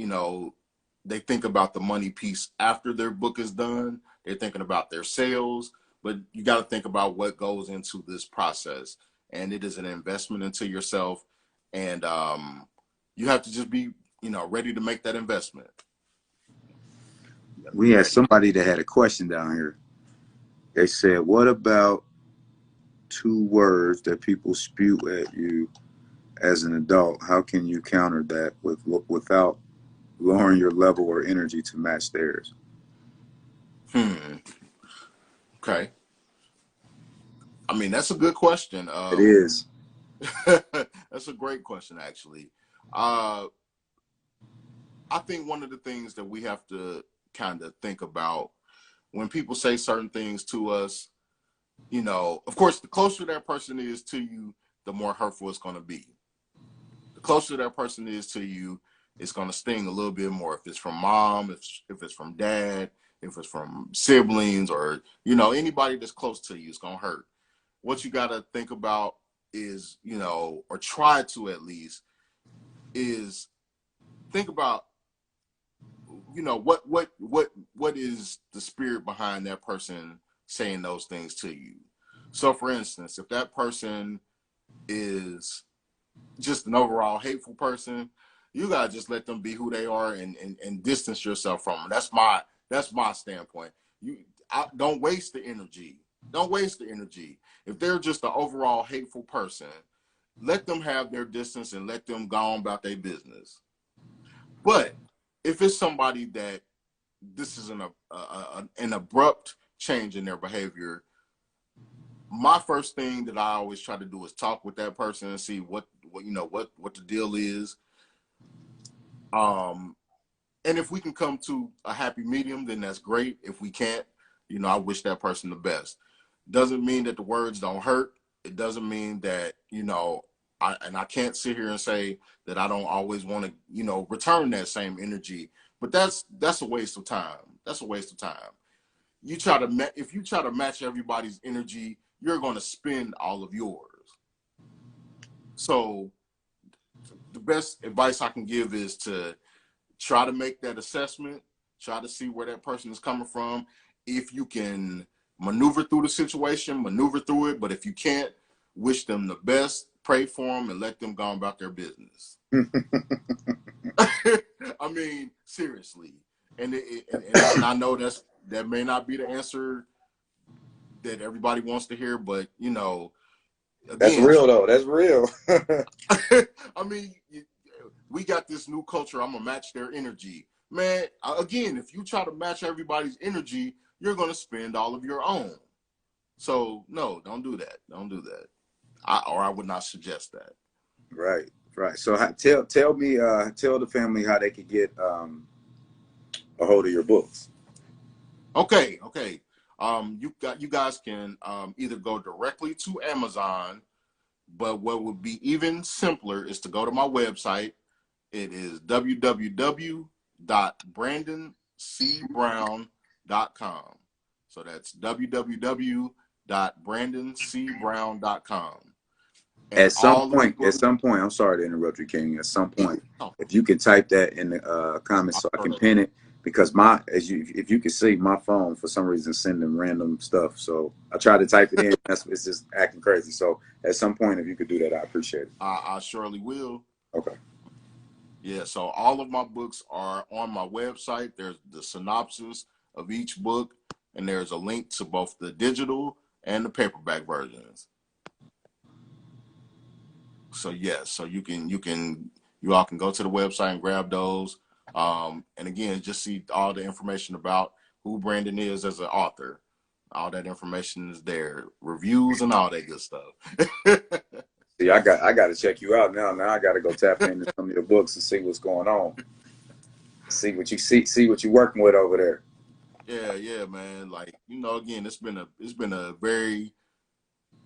they think about the money piece after their book is done. They're thinking about their sales, but you got to think about what goes into this process. And it is an investment into yourself. And you have to just be, ready to make that investment. We had somebody that had a question down here. They said, what about 2 words that people spew at you as an adult? How can you counter that without lowering your level or energy to match theirs? Okay. I mean, that's a good question. It is. That's a great question, actually. I think one of the things that we have to kind of think about when people say certain things to us, of course, the closer that person is to you, the more hurtful it's going to be. The closer that person is to you, it's going to sting a little bit more. If it's from mom, if it's from dad, if it's from siblings, or, anybody that's close to you, it's going to hurt. What you got to think about is, or try to at least, is think about you know, what is the spirit behind that person saying those things to you? So for instance, if that person is just an overall hateful person, you gotta just let them be who they are and distance yourself from them. That's my standpoint. Don't waste the energy. Don't waste the energy. If they're just an overall hateful person, let them have their distance and let them go on about their business. But if it's somebody that this is an abrupt change in their behavior, my first thing that I always try to do is talk with that person and see what the deal is. And if we can come to a happy medium, then that's great. If we can't, I wish that person the best. Doesn't mean that the words don't hurt. It doesn't mean that, I can't sit here and say that I don't always want to, return that same energy. But that's a waste of time. That's a waste of time. If you try to match everybody's energy, you're going to spend all of yours. So the best advice I can give is to try to make that assessment, try to see where that person is coming from. If you can maneuver through the situation, maneuver through it. But if you can't, wish them the best, pray for them, and let them go about their business. I mean, seriously. And I know that may not be the answer that everybody wants to hear, but, again, that's real, though. That's real. I mean, we got this new culture. I'm going to match their energy. Man, again, if you try to match everybody's energy, you're going to spend all of your own. So, no, don't do that. Don't do that. I would not suggest that. Right. So tell the family how they could get a hold of your books. Okay. You guys can either go directly to Amazon, but what would be even simpler is to go to my website. It is www.brandoncbrown.com. So that's www.brandoncbrown.com. At some point, I'm sorry to interrupt you, King. At some point, if you can type that in the comments so I can pin it, because if you can see, my phone for some reason sending random stuff. So I try to type it in. It's just acting crazy. So at some point, if you could do that, I appreciate it. I surely will. Okay. Yeah. So all of my books are on my website. There's the synopsis of each book, and there's a link to both the digital and the paperback versions. So yes, so you all can go to the website and grab those. And again, just see all the information about who Brandon is as an author. All that information is there, reviews and all that good stuff. See, I got to check you out now. Now I got to go tap into some of your books and see what's going on. See what you're working with over there. Yeah, man. Like, again, it's been a very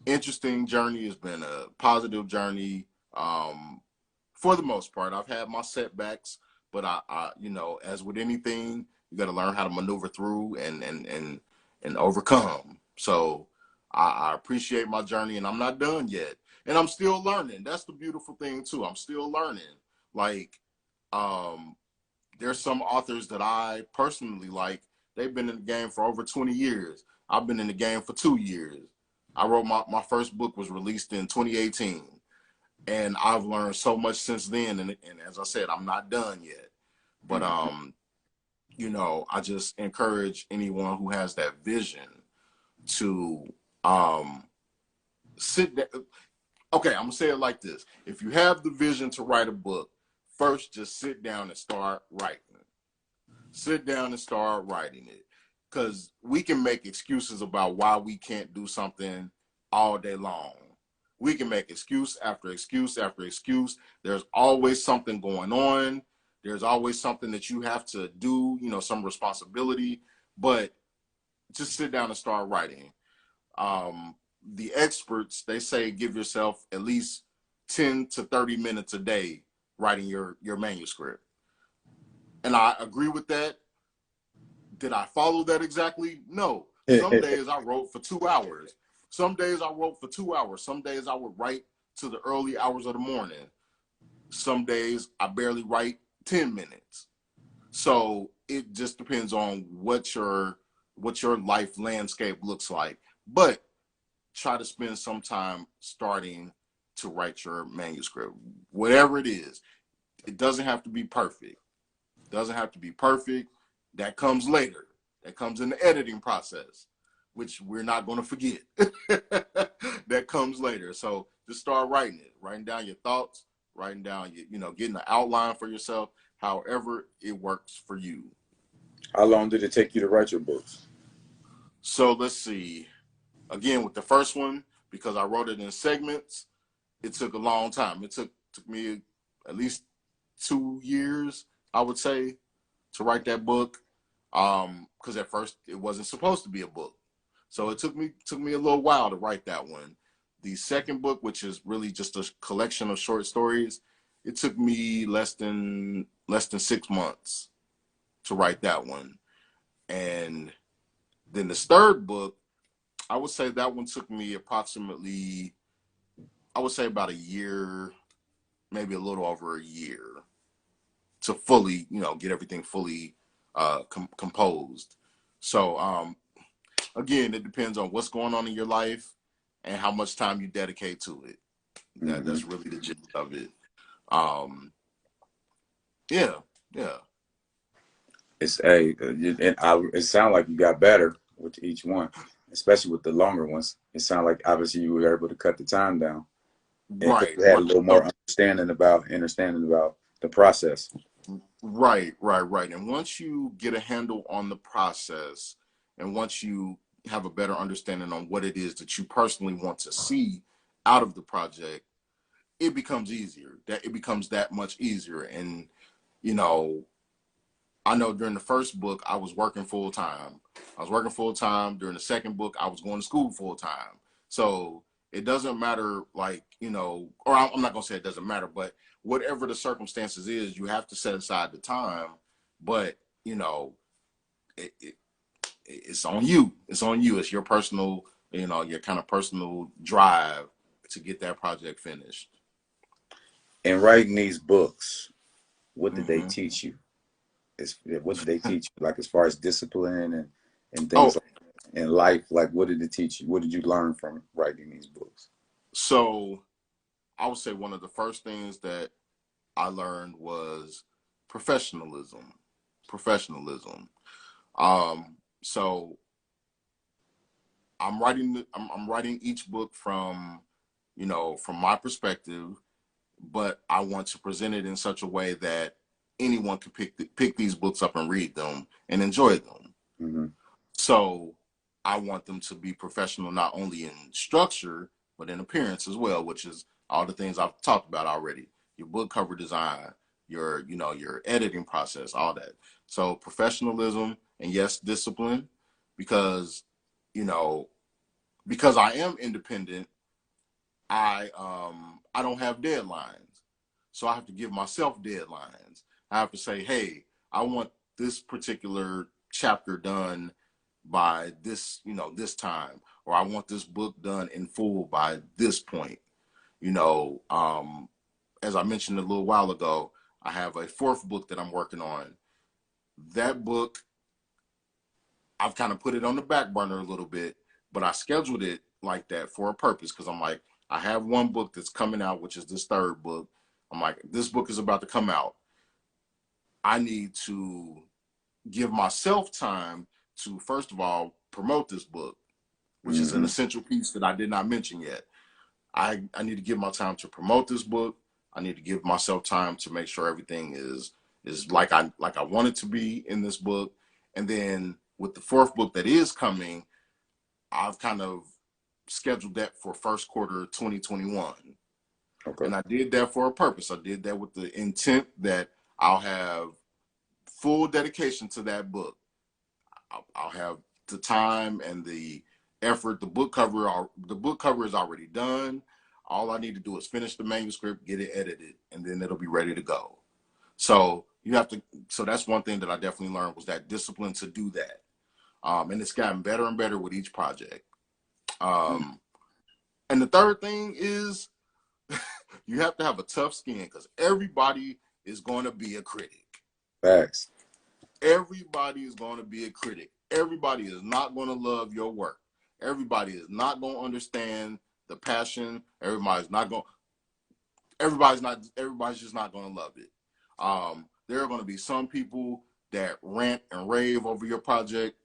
interesting journey. It's been a positive journey. For the most part, I've had my setbacks, but I as with anything, you got to learn how to maneuver through and overcome. So I appreciate my journey, and I'm not done yet, and I'm still learning. That's the beautiful thing too. I'm still learning. Like, there's some authors that I personally like. They've been in the game for over 20 years. I've been in the game for 2 years. I wrote my first book was released in 2018, and I've learned so much since then. And as I said, I'm not done yet. But I just encourage anyone who has that vision to sit down. Okay, I'm gonna say it like this: if you have the vision to write a book, first just sit down and start writing. Sit down and start writing it. Because we can make excuses about why we can't do something all day long. We can make excuse after excuse after excuse. There's always something going on. There's always something that you have to do, some responsibility. But just sit down and start writing. The experts, they say give yourself at least 10 to 30 minutes a day writing your manuscript. And I agree with that. Did I follow that exactly? No. Some days I wrote for 2 hours. Some days I wrote for 2 hours. Some days I would write to the early hours of the morning. Some days I barely write 10 minutes. So it just depends on what your life landscape looks like. But try to spend some time starting to write your manuscript. Whatever it is, it doesn't have to be perfect. It doesn't have to be perfect. That comes later. That comes in the editing process, which we're not going to forget. That comes later. So just start writing it, writing down your thoughts, writing down, getting an outline for yourself, however it works for you. How long did it take you to write your books? So let's see. Again, with the first one, because I wrote it in segments, it took a long time. It took me at least 2 years, I would say, to write that book. Because at first it wasn't supposed to be a book. So it took me a little while to write that one. The second book, which is really just a collection of short stories, it took me less than 6 months to write that one. And then the third book, I would say that one took me approximately, I would say about a year, maybe a little over a year to fully, get everything fully composed. So again, it depends on what's going on in your life and how much time you dedicate to it. That's really the gist of it. Yeah. It sounds like you got better with each one, especially with the longer ones. It sounds like obviously you were able to cut the time down. Right. You had a little more understanding about the process. Right. And once you get a handle on the process, and once you have a better understanding on what it is that you personally want to see out of the project, it becomes easier. It becomes that much easier. And, I know during the first book, I was working full time. During the second book, I was going to school full time. So it doesn't matter, or I'm not going to say it doesn't matter, but whatever the circumstances is, you have to set aside the time. But, it's on you. It's on you. It's your personal, your kind of personal drive to get that project finished. In writing these books, what did they teach you? What did they teach you? Like as far as discipline and things in life, like what did it teach you? What did you learn from writing these books? So I would say one of the first things that I learned was professionalism. So I'm writing each book from my perspective, but I want to present it in such a way that anyone can pick these books up and read them and enjoy them. Mm-hmm. So I want them to be professional, not only in structure, but in appearance as well, which is all the things I've talked about already. Your book cover design, your editing process, all that. So professionalism and yes, discipline, because I am independent, I don't have deadlines. So I have to give myself deadlines. I have to say, hey, I want this particular chapter done by this, this time, or I want this book done in full by this point. As I mentioned a little while ago, I have a fourth book that I'm working on. That book, I've kind of put it on the back burner a little bit, but I scheduled it like that for a purpose, because I'm like, I have one book that's coming out, which is this third book. I'm like, this book is about to come out. I need to give myself time to, first of all, promote this book, which is an essential piece that I did not mention yet. I need to give my time to promote this book. I need to give myself time to make sure everything is like I want it to be in this book. And then with the fourth book that is coming, I've kind of scheduled that for first quarter 2021. Okay. And I did that for a purpose. I did that with the intent that I'll have full dedication to that book. I'll have the time and the effort. The book cover is already done. All I need to do is finish the manuscript, get it edited, and then it'll be ready to go. So that's one thing that I definitely learned, was that discipline to do that. And it's gotten better and better with each project. And the third thing is you have to have a tough skin, because everybody is going to be a critic. Facts. Everybody is going to be a critic. Everybody is not going to love your work. Everybody is not going to understand the passion. Everybody's just not going to love it. There are going to be some people that rant and rave over your project,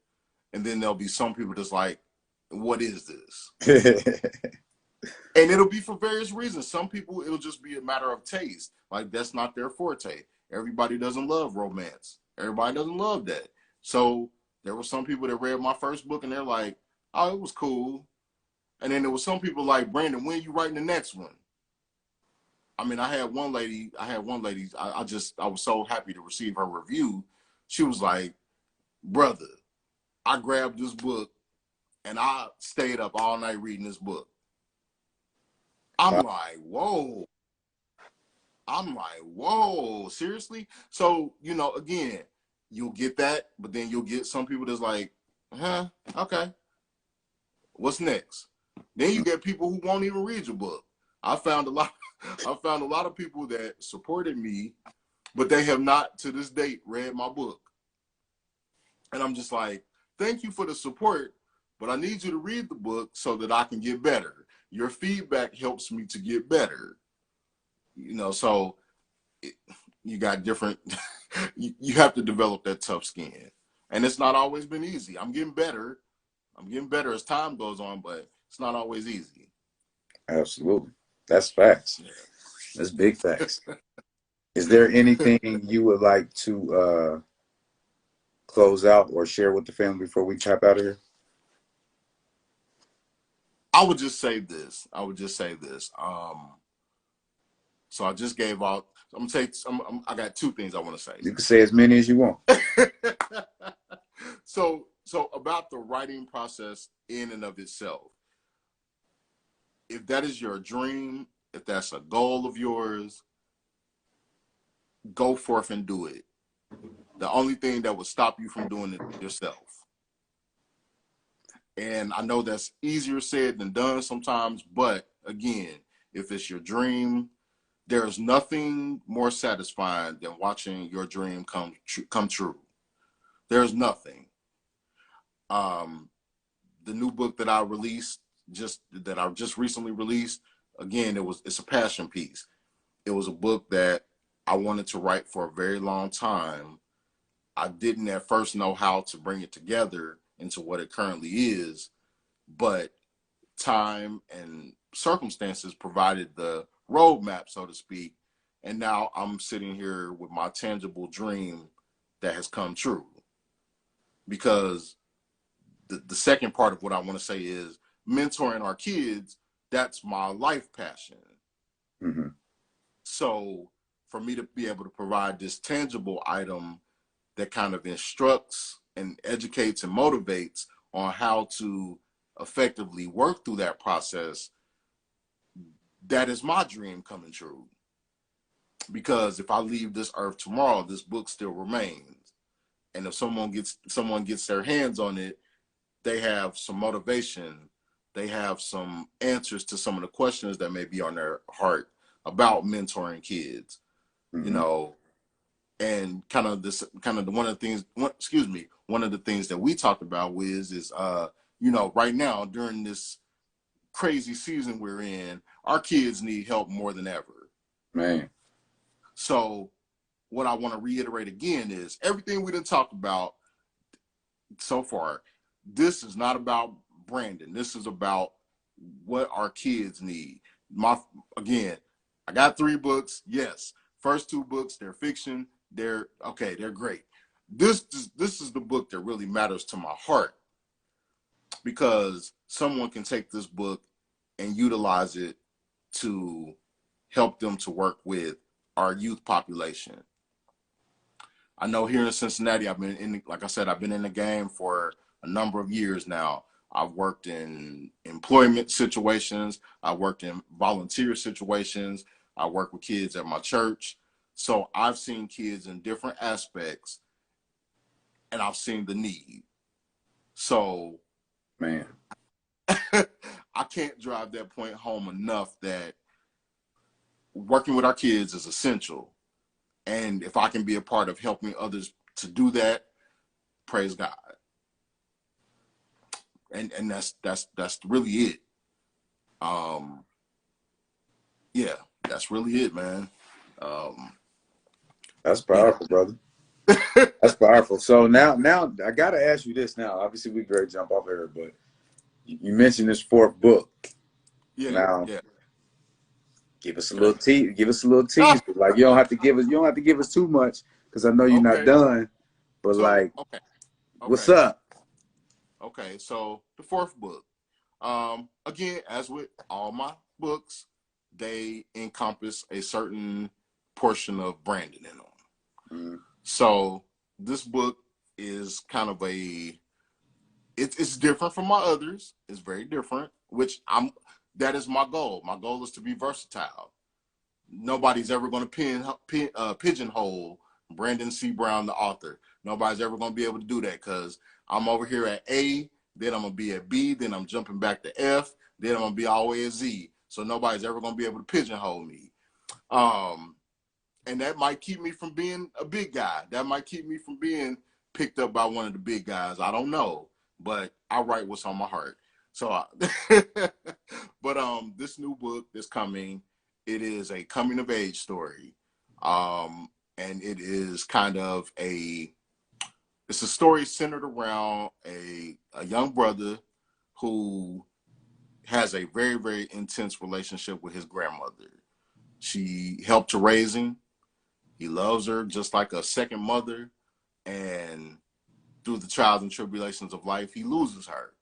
and then there'll be some people that's like, what is this? And it'll be for various reasons. Some people, it'll just be a matter of taste. Like, that's not their forte. Everybody doesn't love romance. Everybody doesn't love that. So there were some people that read my first book and they're like, oh, it was cool. And then there was some people like, Brandon, when are you writing the next one? I mean, I had one lady, I was so happy to receive her review. She was like, brother, I grabbed this book and I stayed up all night reading this book. I'm like, whoa. Seriously? So, again, you'll get that, but then you'll get some people that's like, okay. What's next? Then you get people who won't even read your book. I found a lot of people that supported me, but they have not to this date read my book. And I'm just like, thank you for the support, but I need you to read the book so that I can get better. Your feedback helps me to get better. So you got different, you have to develop that tough skin. And it's not always been easy. I'm getting better as time goes on, but it's not always easy. Absolutely. That's facts. Yeah. That's big facts. Is there anything you would like to close out or share with the family before we tap out of here? I would just say this. So I just gave out. I got two things I want to say. You can say as many as you want. So about the writing process in and of itself. If that is your dream, if that's a goal of yours, go forth and do it. The only thing that would stop you from doing it yourself. And I know that's easier said than done sometimes, but again, if it's your dream, there's nothing more satisfying than watching your dream come true. There's nothing. The new book that I released, that I just recently released, again, it's a passion piece. It was a book that I wanted to write for a very long time. I didn't at first know how to bring it together into what it currently is, but time and circumstances provided the roadmap, so to speak, and now I'm sitting here with my tangible dream that has come true. Because the second part of what I want to say is mentoring our kids, that's my life passion. Mm-hmm. So for me to be able to provide this tangible item that kind of instructs and educates and motivates on how to effectively work through that process, that is my dream coming true. Because if I leave this earth tomorrow, this book still remains. And if someone gets their hands on it, they have some motivation. They have some answers to some of the questions that may be on their heart about mentoring kids. Mm-hmm. And one of the things that we talked about, Wiz, is right now during this crazy season we're in, our kids need help more than ever. Man. So what I want to reiterate again is everything we done talked about so far, this is not about Brandon. This is about what our kids need. Again, I got 3 books. Yes. First 2 books, they're fiction. They're great. This is the book that really matters to my heart, because someone can take this book and utilize it to help them to work with our youth population. I know here in Cincinnati, I've been in the game for a number of years now. I've worked in employment situations. I worked in volunteer situations. I work with kids at my church. So I've seen kids in different aspects, and I've seen the need. So, man, I can't drive that point home enough that working with our kids is essential. And if I can be a part of helping others to do that, praise God. And that's really it. Yeah, that's really it, man. That's powerful, brother. That's powerful. So now I gotta ask you this. Now, obviously, we great jump off here, but you mentioned this 4th book. Yeah. Now, yeah. give us a little tease. Give us a little tease. Like you don't have to give us too much because I know you're not done. But So, like, okay. What's up? Okay, so the 4th book. Again, as with all my books, they encompass a certain portion of Brandon in them. Mm. So this book is kind of it's different from my others. It's very different, that is my goal. My goal is to be versatile. Nobody's ever going to pigeonhole Brandon C. Brown, the author. Nobody's ever going to be able to do that because I'm over here at A, then I'm going to be at B, then I'm jumping back to F, then I'm going to be all the way at Z. So nobody's ever going to be able to pigeonhole me. And that might keep me from being a big guy. That might keep me from being picked up by one of the big guys. I don't know, but I write what's on my heart. So, but this new book that's coming, it is a coming of age story. And it is kind of it's a story centered around a young brother who has a very, very intense relationship with his grandmother. She helped to raise him. He loves her just like a second mother. And through the trials and tribulations of life, he loses her.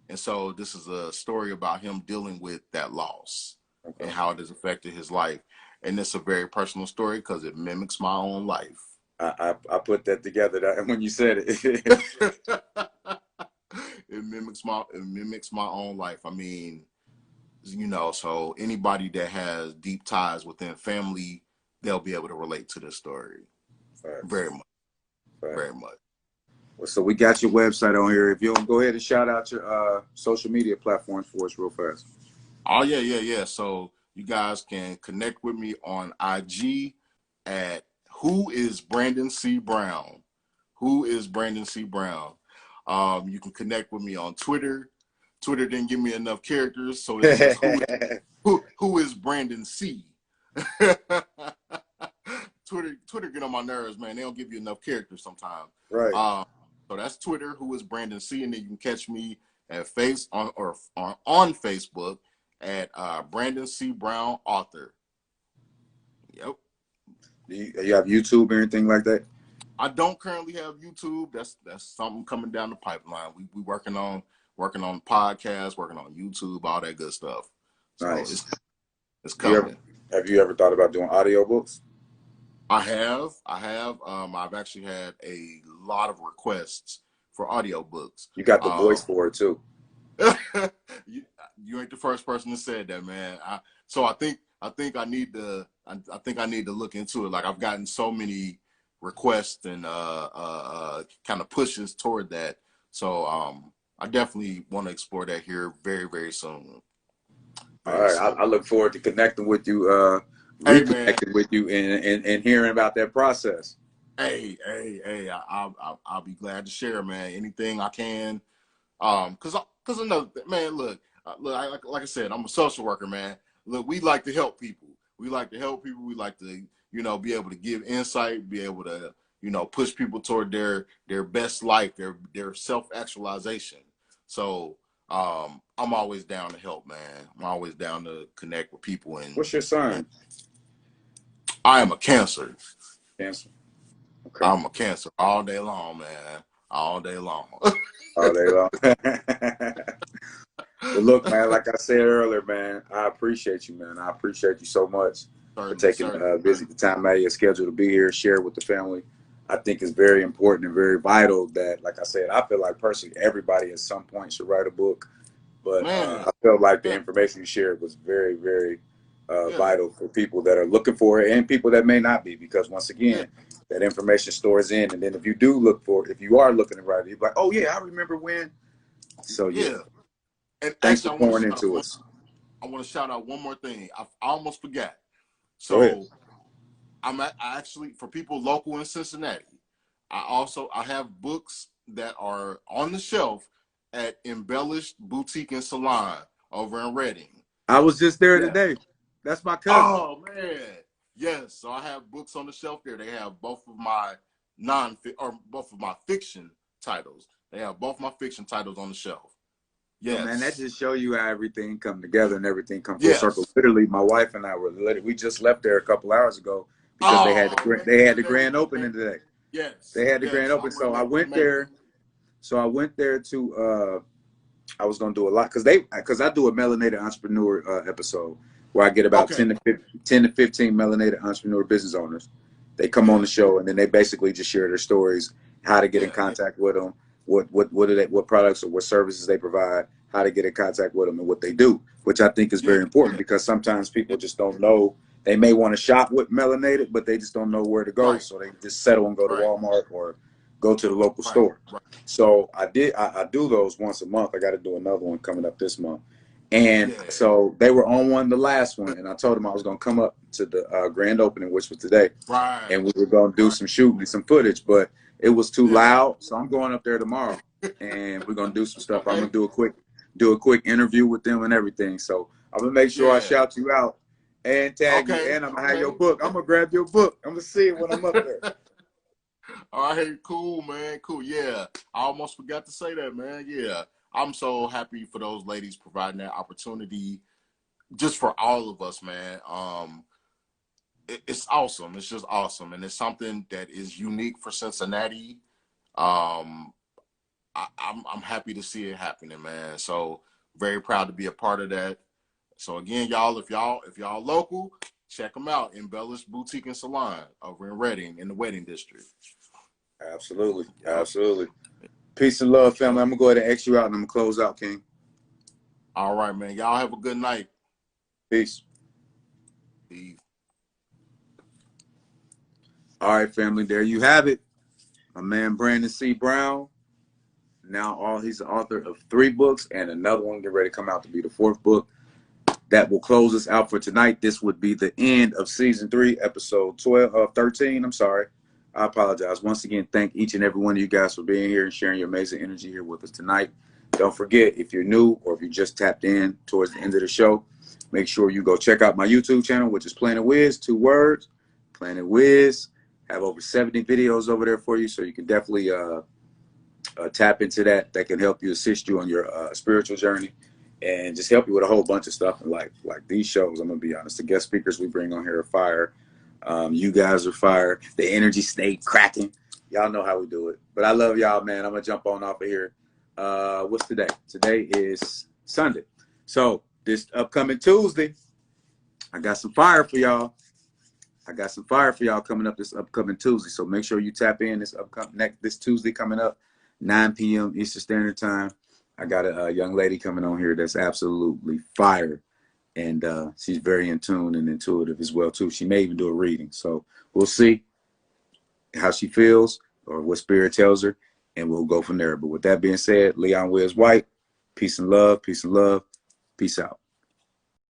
And so this is a story about him dealing with that loss and how it has affected his life. And it's a very personal story because it mimics my own life. I put that together when you said it. It mimics my own life. I mean, so anybody that has deep ties within family, they'll be able to relate to this story. Right. Very much. Right. Very much. Well, so we got your website on here. If you want to go ahead and shout out your social media platforms for us real fast. Oh, yeah. So you guys can connect with me on IG at Who is Brandon C. Brown? Who is Brandon C. Brown? You can connect with me on Twitter. Twitter didn't give me enough characters, so it's just who is Brandon C. Twitter get on my nerves, man. They don't give you enough characters sometimes. Right. So that's Twitter, Who is Brandon C. And then you can catch me at on Facebook at Brandon C. Brown Author. Yep. Do you have YouTube or anything like that? I don't currently have YouTube. That's something coming down the pipeline. We working on podcasts, working on YouTube, all that good stuff. So nice. It's coming. Have you ever thought about doing audiobooks? I have. I've actually had a lot of requests for audiobooks. You got the voice for it too. You ain't the first person that said that, man. I think I need to look into it. Like I've gotten so many requests and kind of pushes toward that. So I definitely want to explore that here very, very soon. All right. I look forward to connecting with you, reconnecting with you and hearing about that process. Hey, I'll be glad to share, man. Anything I can. Cause another man, look, like I said, I'm a social worker, man. Look, we like to help people. We like to be able to give insight, be able to, push people toward their best life, their self-actualization. So, I'm always down to help, man. I'm always down to connect with people. And what's your sign? I am a Cancer. Cancer. Okay. I'm a Cancer all day long, man. All day long. All day long. Well, look, man, like I said earlier, man, I appreciate you, man. I appreciate you so much for taking the time out of your schedule to be here, share with the family. I think it's very important and very vital that, like I said, I feel like personally everybody at some point should write a book. But I felt like the information you shared was very, very vital for people that are looking for it and people that may not be, because once again, that information stores in. And then if you are looking to write it, you're like, oh yeah, I remember when. So yeah. And thanks for pouring into us. I want to shout out one more thing. I almost forgot. So I actually, for people local in Cincinnati, I have books that are on the shelf at Embellished Boutique and Salon over in Reading. I was just there today. That's my cousin. Oh man, yes. So I have books on the shelf there. They have both of my both of my fiction titles. They have both my fiction titles on the shelf. Yes, man, that just show you how everything come together and everything come full circle. Literally, my wife and I we just left there a couple hours ago because they had the grand opening today. Yes, they had the grand opening. So I went there. So I went there to. I was gonna do a lot because I do a melanated entrepreneur episode where I get about 10 to 15 melanated entrepreneur business owners. They come on the show and then they basically just share their stories, how to get in contact with them, what products or what services they provide, how to get in contact with them, and what they do, which I think is very important because sometimes people just don't know. They may want to shop with melanated, but they just don't know where to go, so they just settle and go to Walmart or go to the local store. So I do those once a month. I got to do another one coming up this month. And so they were on the last one, and I told them I was going to come up to the grand opening, which was today. And we were going to do some shooting, some footage, but it was too loud. So I'm going up there tomorrow, and we're going to do some stuff. I'm going to do a quick interview with them and everything. So I'm going to make sure I shout you out and tag you, and I'm going to have your book. I'm going to grab your book. I'm going to see it when I'm up there. All right, cool, man. Cool. Yeah. I almost forgot to say that, man. Yeah. I'm so happy for those ladies providing that opportunity just for all of us, man. It's awesome. It's just awesome. And it's something that is unique for Cincinnati. I'm happy to see it happening, man. So very proud to be a part of that. So again, y'all, if y'all local, check them out. Embellished Boutique and Salon over in Reading in the Wedding District. Absolutely. Absolutely. Peace and love, family. I'm going to go ahead and X you out and I'm going to close out, King. All right, man. Y'all have a good night. Peace. Peace. All right, family. There you have it. My man, Brandon C. Brown. Now he's the author of 3 books and another one get ready to come out to be the 4th book. That will close us out for tonight. This would be the end of season 3, episode 13. I'm sorry. I apologize. Once again, thank each and every one of you guys for being here and sharing your amazing energy here with us tonight. Don't forget, if you're new or if you just tapped in towards the end of the show, make sure you go check out my YouTube channel, which is Planet Wiz, 2 words, Planet Wiz. Have over 70 videos over there for you, so you can definitely tap into that. That can help you, assist you on your spiritual journey, and just help you with a whole bunch of stuff in life. Like these shows, I'm going to be honest, the guest speakers we bring on here are fire. You guys are fire. The energy stayed cracking. Y'all know how we do it. But I love y'all, man. I'm going to jump on off of here. What's today? Today is Sunday. So this upcoming Tuesday, I got some fire for y'all. Coming up this upcoming Tuesday. So make sure you tap in this Tuesday coming up, 9 p.m. Eastern Standard Time. I got a young lady coming on here that's absolutely fire. And she's very in tune and intuitive as well, too. She may even do a reading. So we'll see how she feels or what spirit tells her, and we'll go from there. But with that being said, Leon Wiz White, peace and love, peace and love, peace out.